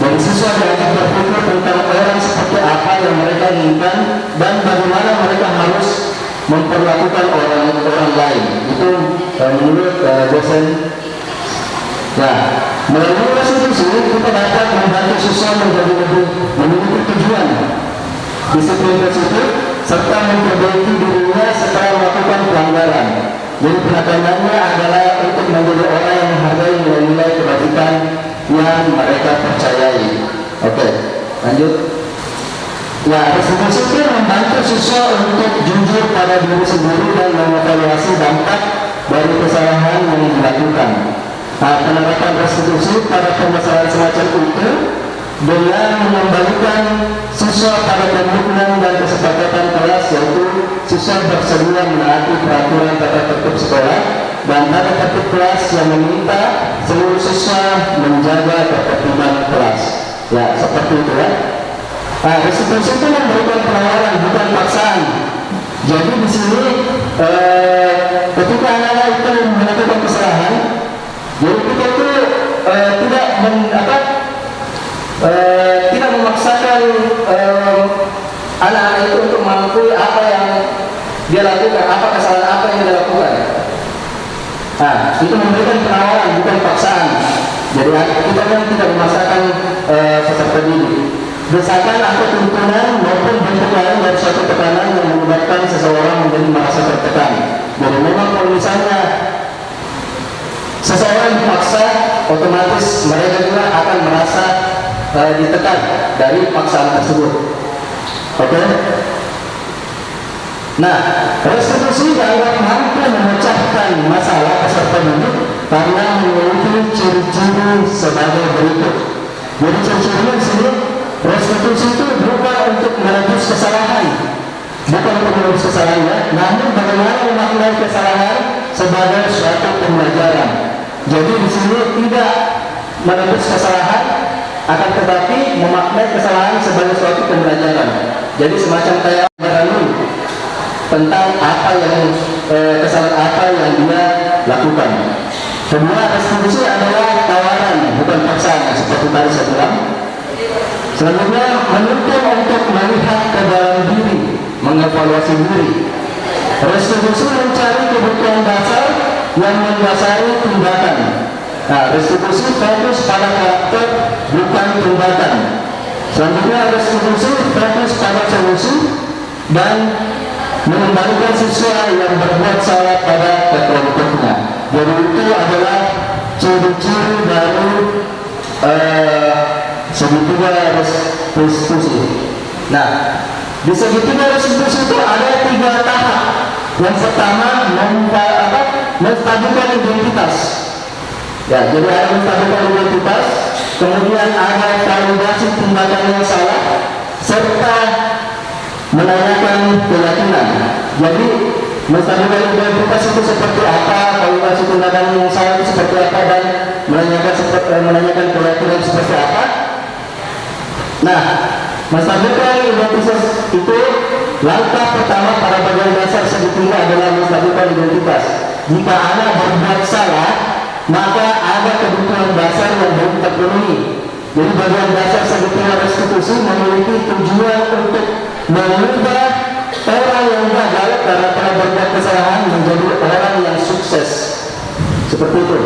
Dari siswa diajak berpikir tentang orang seperti apa yang mereka inginkan dan bagaimana mereka harus memperlakukan orang lain. Itu menurut dosen. Nah, melalui restitusi kita dapat membantu siswa menjadi lebih memiliki tujuan, disiplin bersyukur, serta memperbaiki dirinya setelah melakukan pelanggaran. Jadi penekanannya adalah untuk menjadi orang yang menghargai nilai-nilai kebajikan yang mereka percayai. Oke, lanjut. Nah, restitusi itu membantu siswa untuk jujur pada diri sendiri dan mengevaluasi dampak dari kesalahan yang dilakukan. Nah, penerapan restitusi pada permasalahan semacam itu dengan mengembalikan siswa pada komitmen dan kesepakatan siswa bersedia menaati peraturan tata tertib sekolah dan tata tertib kelas yang meminta seluruh siswa menjaga ketertiban kelas. Ya, seperti itu ya. Nah, restitusi itu memberikan penawaran, bukan paksaan. Jadi di sini ketika anak-anak itu melakukan kesalahan, jadi kita itu tidak memaksakan anak-anak itu untuk mengakui apa yang dia lakukan, apa kesalahan apa yang dia lakukan. Nah, itu memberikan penawaran, bukan paksaan. Jadi kita kan tidak memaksakan peserta didik. Desakan atau tuntunan maupun bentuk lain dari suatu tekanan yang menyebabkan seseorang menjadi merasa tertekan. Jadi memang kalau misalnya seseorang dipaksa, otomatis mereka juga akan merasa ditekan dari paksaan tersebut. Oke? Nah, restitusi dianggap mampu memecahkan masalah peserta didik karena memiliki ciri-ciri sebagai berikut. Jadi ciri-cirinya di sini, restitusi itu bukan untuk menebus kesalahan, bukan untuk menebus kesalahannya, namun bagaimana memaknai kesalahan sebagai suatu pembelajaran. Jadi di sini tidak menebus kesalahan, akan tetapi memaknai kesalahan sebagai suatu pembelajaran. Jadi semacam kayak merenung tentang apa yang kesalahan apa yang dia lakukan. Kedua, restitusi adalah tawaran, bukan paksaan, seperti tadi saya bilang. Selanjutnya, menuntut untuk melihat ke dalam diri, mengevaluasi diri. Restitusi mencari kebutuhan dasar yang mendasari tindakan. Nah, restitusi fokus pada karakter, bukan tindakan. Selanjutnya, restitusi fokus pada solusi dan mengembalikan siswa yang berbuat salah pada kelompoknya. Jadi itu adalah ciri-ciri dari segitiga restitusi. Nah, di segitiga restitusi itu ada 3 tahap. Yang pertama, menstabilkan identitas. Ya, jadi ada menstabilkan identitas, kemudian ada validasi tindakan yang salah, serta menanyakan keyakinan. Jadi menstabilkan identitas itu seperti apa, validasi tindakan yang salah itu seperti apa, dan menanyakan keyakinan seperti apa. Nah, menstabilkan identitas itu langkah pertama pada bagian dasar segitiga adalah menstabilkan identitas. Jika anak berbuat salah, maka ada kebutuhan dasar yang belum terpenuhi. Jadi bagian dasar segitiga restitusi memiliki tujuan untuk mengubah orang yang gagal karena telah berbuat kesalahan menjadi orang yang sukses. Seperti itu.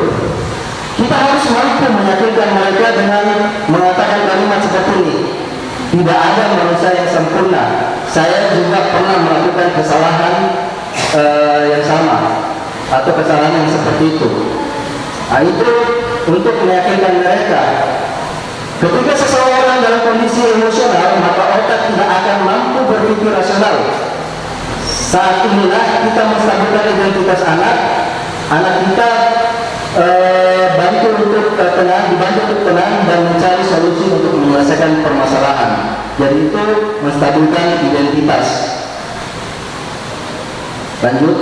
Kita harus mampu meyakinkan mereka dengan mengatakan kalimat seperti ini. Tidak ada manusia yang sempurna. Saya juga pernah melakukan kesalahan yang sama atau kesalahan yang seperti itu. Nah, itu untuk meyakinkan mereka. Ketika seseorang dalam kondisi emosional, maka otak tidak akan mampu berpikir rasional. Saat inilah kita menstabilkan identitas anak kita dibantu untuk tenang dan mencari solusi untuk menyelesaikan permasalahan. Jadi itu menstabilkan identitas. Lanjut.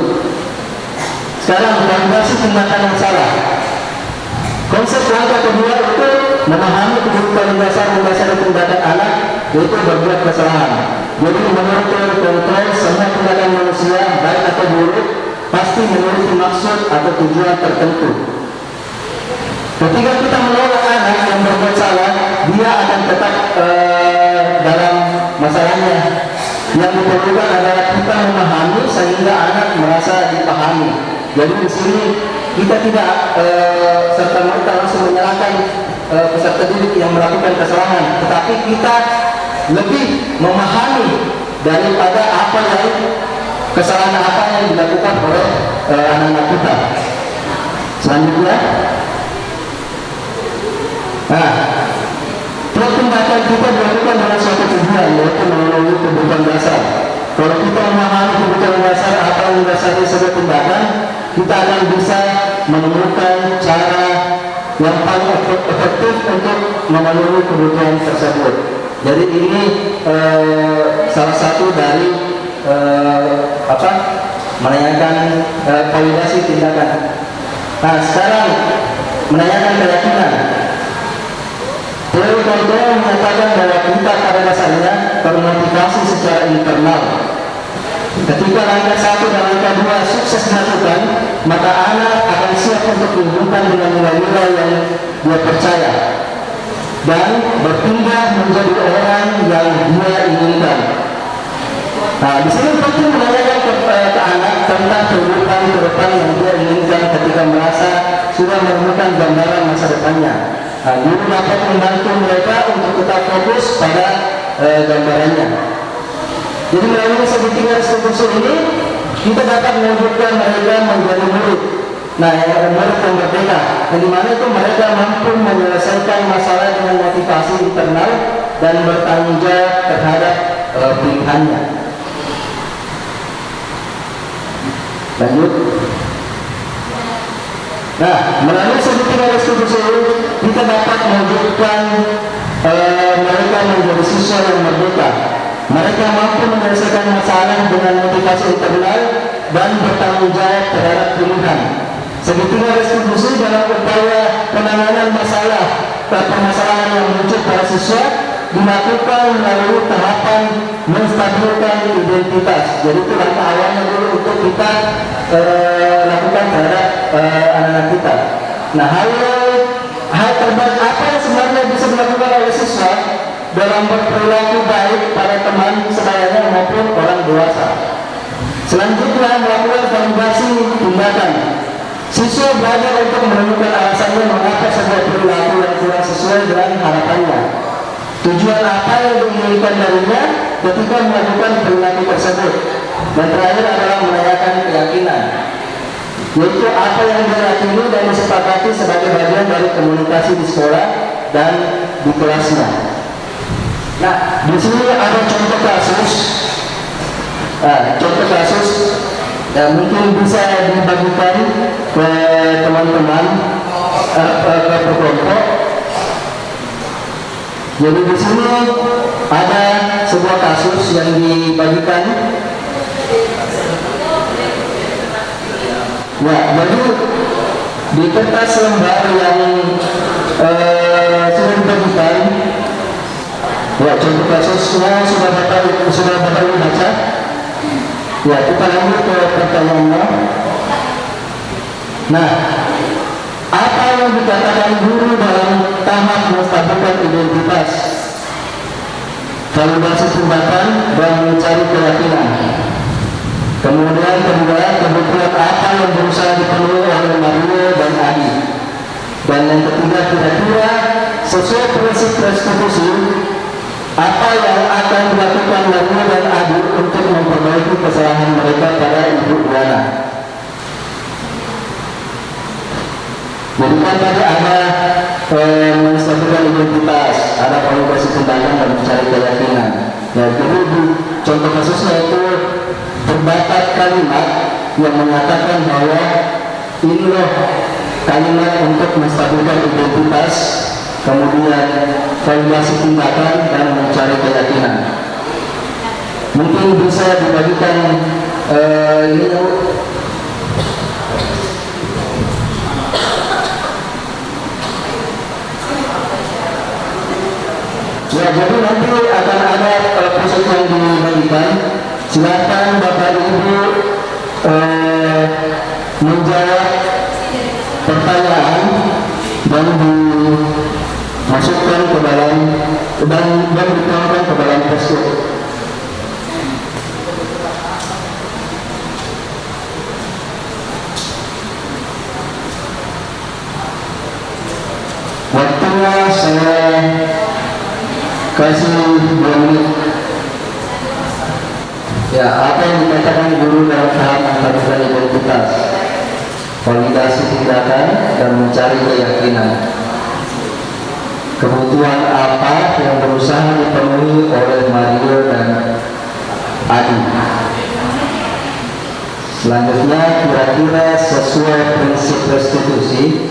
Sekarang validasi tindakan yang salah. Konsep langkah kedua itu memahami kebutuhan dasar tindakan anak, yaitu berbuat kesalahan. Jadi menurut teori kontrol, semua tindakan manusia baik atau buruk pasti memiliki maksud atau tujuan tertentu. Ketika kita menolak anak yang berbuat salah, dia akan tetap dalam masalahnya. Yang diperlukan adalah kita memahami sehingga anak merasa dipahami. Jadi di sini kita tidak serta-merta langsung menyalahkan peserta didik yang melakukan kesalahan, tetapi kita lebih memahami daripada apa yang kesalahan apa yang dilakukan oleh anak-anak kita. Selanjutnya, nah, tindakan kita dilakukan dengan suatu tujuan, yaitu memenuhi kebutuhan dasar. Kalau kita memahami kebutuhan dasar apa yang mendasari sebuah tindakan, kita akan bisa menemukan cara yang paling efektif untuk memenuhi kebutuhan tersebut. Jadi ini salah satu dari menanyakan validasi tindakan. Nah, sekarang menanyakan keyakinan. Teori Caldwell menyatakan bahwa kita pada dasarnya termotivasi secara internal. Ketika langkah 1 dan langkah 2 sukses dilakukan, maka anak akan siap untuk dihubungkan dengan nilai-nilai yang dia percaya dan berpindah menjadi orang yang dia inginkan. Nah, di sini penting menanyakan ke anak tentang kehidupan ke depan yang dia inginkan ketika merasa sudah menemukan gambaran masa depannya. Nah, guru dapat membantu mereka untuk tetap fokus pada gambarannya. Jadi melalui segitiga restitusi ini kita dapat mewujudkan mereka menjadi murid. Nah, yang murid yang merdeka, yang dimana itu mereka mampu menyelesaikan masalah dengan motivasi internal dan bertanggung jawab terhadap pilihannya. Lanjut. Nah, melalui segitiga restitusi ini kita dapat mewujudkan mereka menjadi siswa yang merdeka. Mereka mampu menyelesaikan masalah dengan motivasi internal dan bertanggung jawab terhadap pilihan. Segitiga restitusi dalam upaya penanganan masalah permasalahan yang muncul pada siswa dilakukan melalui tahapan menstabilkan identitas. Jadi itu langkah awalnya dulu untuk kita lakukan terhadap anak-anak kita. Nah, hal terbaik apa yang sebenarnya bisa dilakukan oleh siswa dalam berperilaku baik pada teman sebayanya maupun orang dewasa. Selanjutnya melakukan validasi tindakan. Siswa belajar untuk menemukan alasannya mengapa sebuah perilaku yang kurang sesuai dengan harapannya. Tujuan apa yang diinginkan darinya ketika melakukan perilaku tersebut. Dan terakhir adalah menanyakan keyakinan, yaitu apa yang diyakini dan disepakati sebagai bagian dari komunikasi di sekolah dan di kelasnya. Nah, di sini ada contoh kasus. Contoh kasus yang mungkin bisa dibagikan ke teman-teman, ke kelompok. Jadi di sini ada sebuah kasus yang dibagikan. Ya, jadi di kertas lembar yang sudah dibagikan, ya, contoh kasusnya sudah Bapak baca. Ya, kita lanjut ke pertanyaannya. Nah, apa yang dikatakan guru dalam tahap menstabilkan identitas, validasi tindakan dan mencari keyakinan? Kemudian kedua, kebutuhan apa yang berusaha dipenuhi oleh Mario dan Adi? Dan yang ketiga, kira-kira sesuai prinsip restitusi, apa yang akan dilakukan Mario dan Adi untuk memperbaiki kesalahan mereka pada Ibu Diana? Jadi kan tadi ada menstabilkan identitas, ada validasi tindakan dan mencari keyakinan. Ya, jadi di contoh kasusnya itu terdapat kalimat yang mengatakan bahwa ini loh kalimat untuk menstabilkan identitas, kemudian validasi tindakan dan mencari keyakinan. Mungkin bisa dibagikan ini. Ya, jadi nanti akan ada proses yang dibagikan. Silakan Bapak Ibu menjawab pertanyaan dan dimasukkan ke dalam dan dituangkan ke dalam poster. Waktunya saya kasih 2 menit. Ya, apa yang dikatakan guru dalam tahap menstabilkan identitas, validasi tindakan dan mencari keyakinan? Kebutuhan apa yang berusaha dipenuhi oleh Mario dan Adi? Selanjutnya, kira-kira sesuai prinsip restitusi,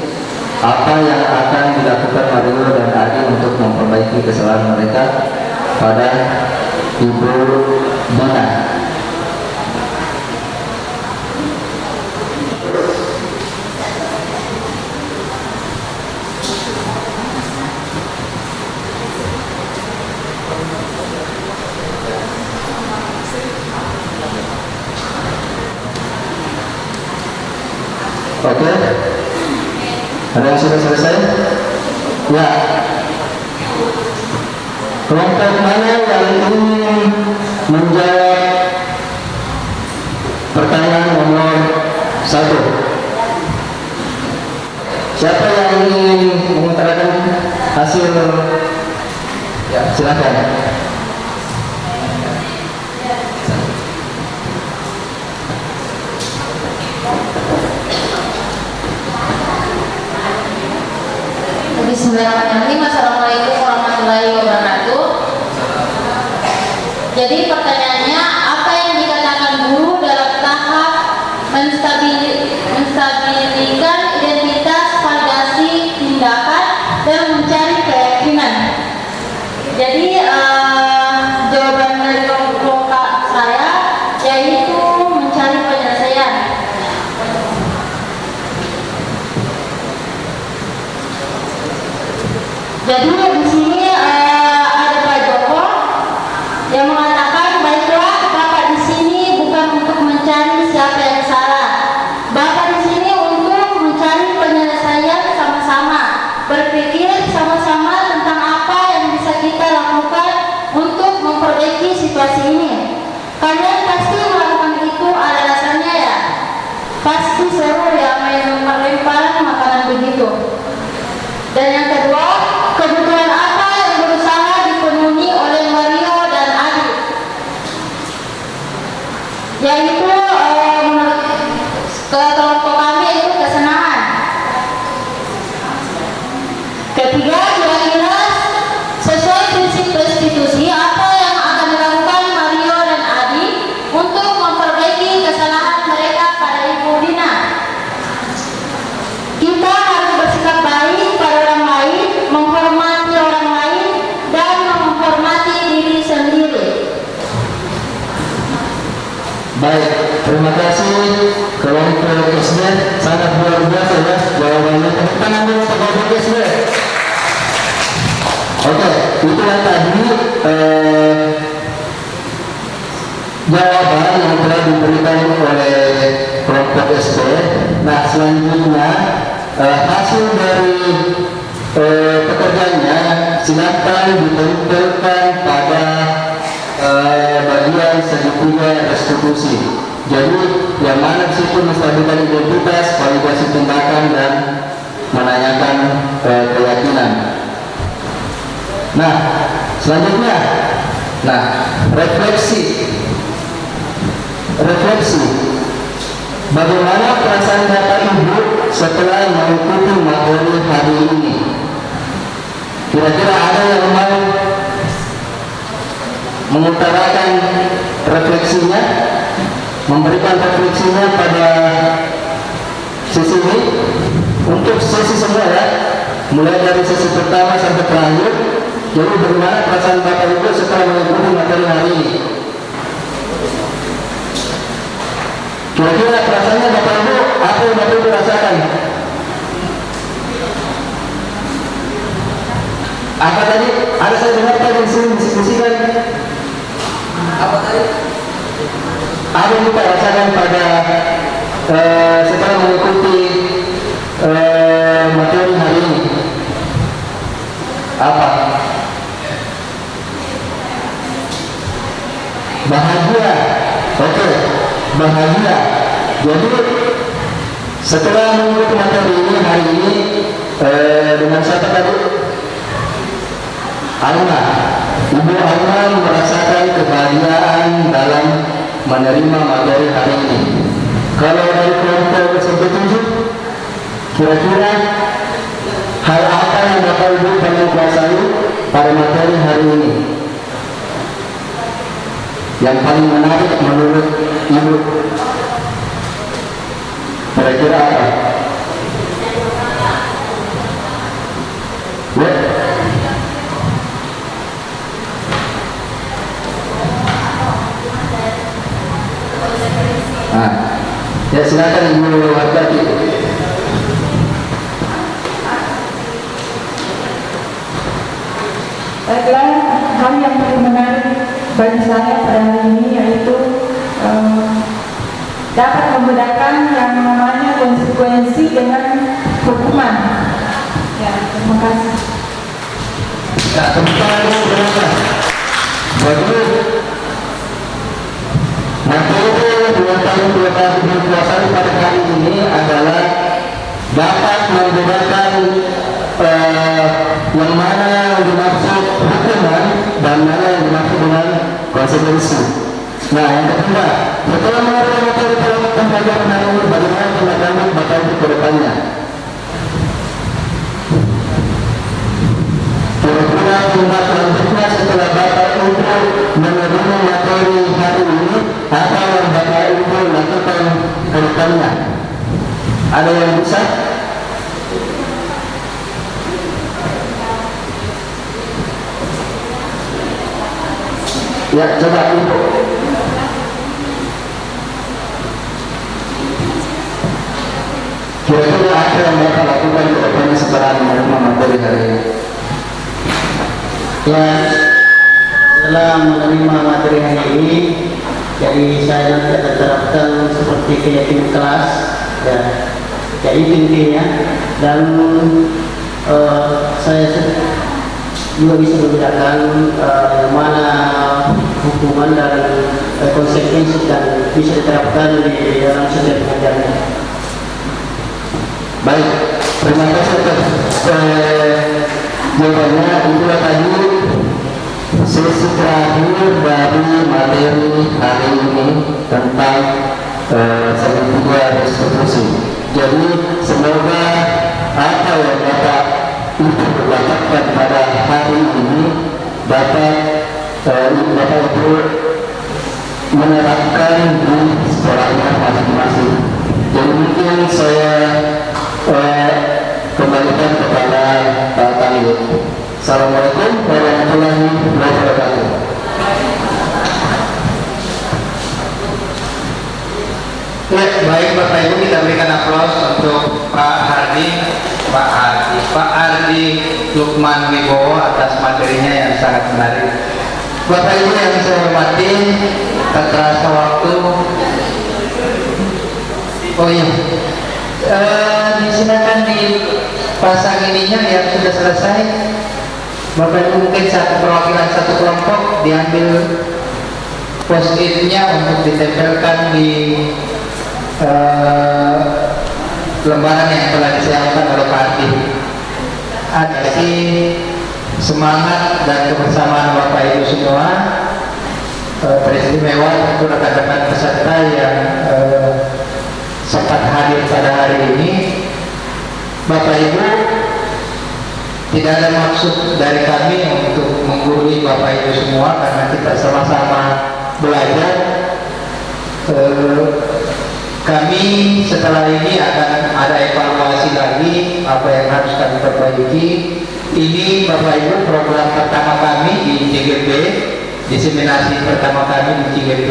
apa yang akan dilakukan Mario dan Adi untuk memperbaiki kesalahan mereka pada Ibu Dina? Oke. Ada yang sudah selesai? Ya. Kelompok mana yang ingin menjawab pertanyaan nomor 1? Siapa yang ingin mengutarakan hasil? Ya, silakan. Bismillahirrahmanirrahim. Assalamualaikum warahmatullahi wabarakatuh. Jadi pertanyaannya, apa yang dikatakan guru dalam tahap menstabilikan identitas, validasi tindakan, dan mencari keyakinan? Jadi jawaban dari kelompok saya yaitu mencari penyelesaian. Jadi di sini ada Pak Joko yang mengatakan, baiklah Bapak di sini bukan untuk mencari siapa yang salah. Bapak di sini untuk mencari penyelesaian sama-sama, berpikir sama-sama tentang apa yang bisa kita lakukan untuk memperbaiki situasi ini. Kalian pasti melakukan itu, ada dasarnya ya. Pasti seru ya main lempar-lemparan makanan begitu. Dan yang kedua, kebutuhan apa yang berusaha dipenuhi oleh Mario dan Adi? Yaitu menurut kelompok kami itu kesenangan. Ketiga, kira-kira sesuai prinsip restitusi apa yang akan dilakukan Mario dan Adi untuk memperbaiki kesalahan mereka pada Ibu Dina? Kita harus bersikap baik pada orang lain, menghormati orang lain, dan menghormati diri sendiri. Baik, terima kasih kelompok SD, sangat luar biasa ya jawabannya. Tepuk tangan dulu untuk kelompok SD. Oke, itu yang tadi jawaban yang telah diberikan oleh kelompok SD. Nah, selanjutnya hasil dari pekerjaannya silakan ditempelkan pada bagian segitiga restitusi. Jadi yang mana di situ menstabilkan identitas, validasi tindakan, dan menanyakan keyakinan. Nah, selanjutnya, refleksi. Bagaimana perasaan Bapak Ibu setelah mengikuti materi hari ini? Kira-kira ada yang mau mengutarakan refleksinya, memberikan refleksinya pada sesi ini? Untuk sesi semua ya, mulai dari sesi pertama sampai terakhir. Jadi bagaimana perasaan Bapak Ibu setelah mengikuti materi hari ini? Kira-kira perasaannya Bapak Ibu, apa yang Bapak Ibu rasakan? Apa tadi? Ada saya dengar tadi di sini diskusikan. Apa tadi? Apa yang kita rasakan pada setelah mengikuti materi hari ini? Apa? Bahagia. Oke, bahagia. Jadi setelah mengikuti materi ini hari ini dengan siapa tadi? Alma. Ibu Alma merasakan kebahagiaan dalam menerima materi hari ini. Kalau dari kelompok ke-7, kira-kira hal apa yang Bapak Ibu paling kuasai pada materi hari ini? Yang paling menarik menurut Ibu? Kira-kira apa? Ya? Ya silakan Ibu Wartati. Baiklah, hal yang paling menarik bagi saya pada hari ini yaitu dapat membedakan yang namanya konsekuensi dengan hukuman. Ya, terima kasih. Ya, kembali berapa? Bagi materi 2 tahun 2020 pada kali ini adalah dapat membedakan yang mana yang dimaksud hukuman dan mana yang dimaksud dengan konsekuensi. Nah, yang kedua, setelah mengenai materi pembelajaran hari ini, bagaimana tindakan Bapak Ibu ke depannya? Kira-kira tindak lanjutnya setelah Bapak Ibu menerima materi hari ini, apa yang Bapak Ibu lakukan ke depannya? Ada yang bisa? Ya, coba Ibu. Kira-kira apa yang Bapak lakukan ke depannya setelah menerima materi hari ini? Ya, setelah menerima materi hari ini, jadi saya nanti akan terapkan seperti keyakinan kelas, ya, itu intinya. Dan saya juga bisa membedakan yang mana hukuman dan konsekuensi dan bisa diterapkan di dalam setiap pengajaran. Baik, terima kasih atas jawabannya. Itulah tadi sesi terakhir dari materi hari ini tentang segitiga restitusi. Jadi semoga apa yang Bapak Ibu dapatkan pada hari ini dapat Bapak Ibu menerapkan di sekolahnya masing-masing. Jadi mungkin saya kembalikan kepada Pak Tangguh. Assalamualaikum warahmatullahi wabarakatuh. Ya, baik Bapak Ibu, kita berikan aplaus untuk Pak Ardi Lukman Wibowo atas materinya yang sangat menarik. Bapak Ibu yang saya hormati, tak terasa waktu. Oh iya, disilakan dipasang ininya yang sudah selesai. Bapak Ibu mungkin satu perwakilan satu kelompok diambil post-it-nya untuk ditempelkan di lembaran yang telah disiapkan oleh Pak Ardi. Ada semangat dan kebersamaan Bapak Ibu semua, teristimewa tentu rekan-rekan peserta yang sempat hadir pada hari ini. Bapak Ibu, tidak ada maksud dari kami untuk menggurui Bapak Ibu semua, karena kita sama-sama belajar. Kami setelah ini akan ada evaluasi lagi apa yang harus kami perbaiki. Ini Bapak Ibu program pertama kami di CGP, diseminasi pertama kami di CGP.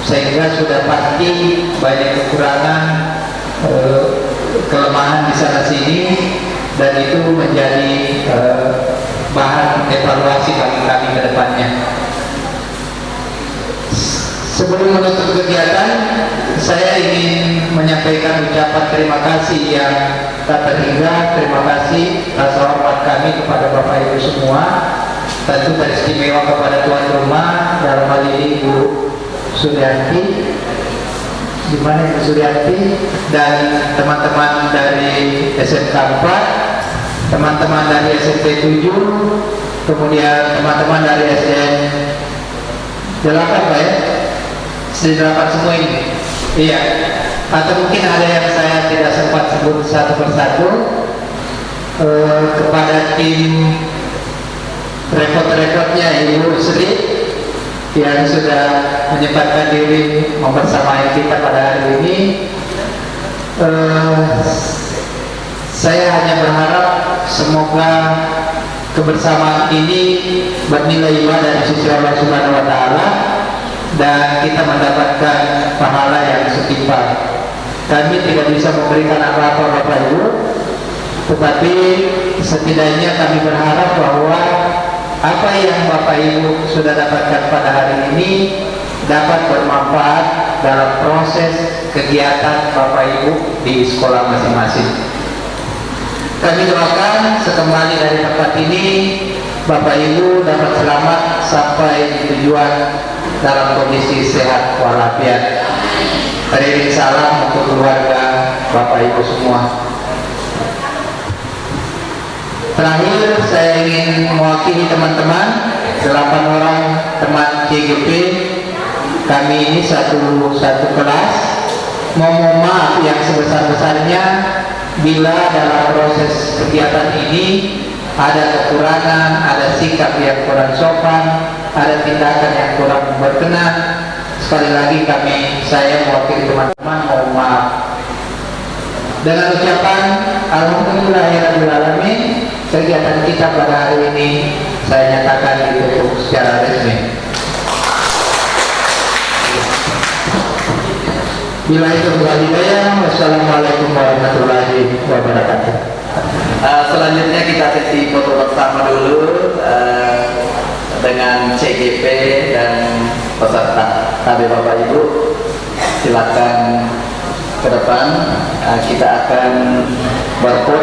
Sehingga sudah pasti banyak kekurangan, kelemahan di sana sini, dan itu menjadi bahan evaluasi bagi kami ke depannya. Sebelum menutup kegiatan, saya ingin menyampaikan ucapan terima kasih yang tak terhingga. Terima kasih rasa hormat kami kepada Bapak Ibu semua, tentu teristimewa kepada tuan rumah dalam hal ini Bu Suryanti, di mana Ibu Suryanti, dan teman-teman dari SMK 4, teman-teman dari SMP 7, kemudian teman-teman dari SDN 8 Pak ya? SDN 8 semua ini? Iya. Atau mungkin ada yang saya tidak sempat sebut satu persatu. Kepada tim rekod-rekodnya Ibu Sri yang sudah menyempatkan diri membersamai kita pada hari ini. Saya hanya berharap semoga kebersamaan ini bernilai ibadah di sisi Allah Subhanahu wa Ta'ala, dan kita mendapatkan pahala yang setimpal. Kami tidak bisa memberikan apa-apa Bapak Ibu, tetapi setidaknya kami berharap bahwa apa yang Bapak Ibu sudah dapatkan pada hari ini dapat bermanfaat dalam proses kegiatan Bapak Ibu di sekolah masing-masing. Kami doakan sekembali dari tempat ini Bapak Ibu dapat selamat sampai tujuan dalam kondisi sehat walafiat. Teriring salam untuk keluarga Bapak Ibu semua. Terakhir saya ingin mewakili teman-teman 8 orang teman CGP. Kami ini satu kelas. Mohon maaf yang sebesar-besarnya bila dalam proses kegiatan ini ada kekurangan, ada sikap yang kurang sopan, ada tindakan yang kurang berkenan. Sekali lagi saya mewakili teman-teman mohon maaf. Dengan ucapan Alhamdulillahirrahmanirrahim, kegiatan kita pada hari ini saya nyatakan ditutup secara resmi. Bila itu hidayah, wassalamualaikum warahmatullahi wabarakatuh. Selanjutnya kita sesi foto bersama dulu dengan CGP dan peserta. Tapi Bapak Ibu silakan ke depan. Kita akan berfoto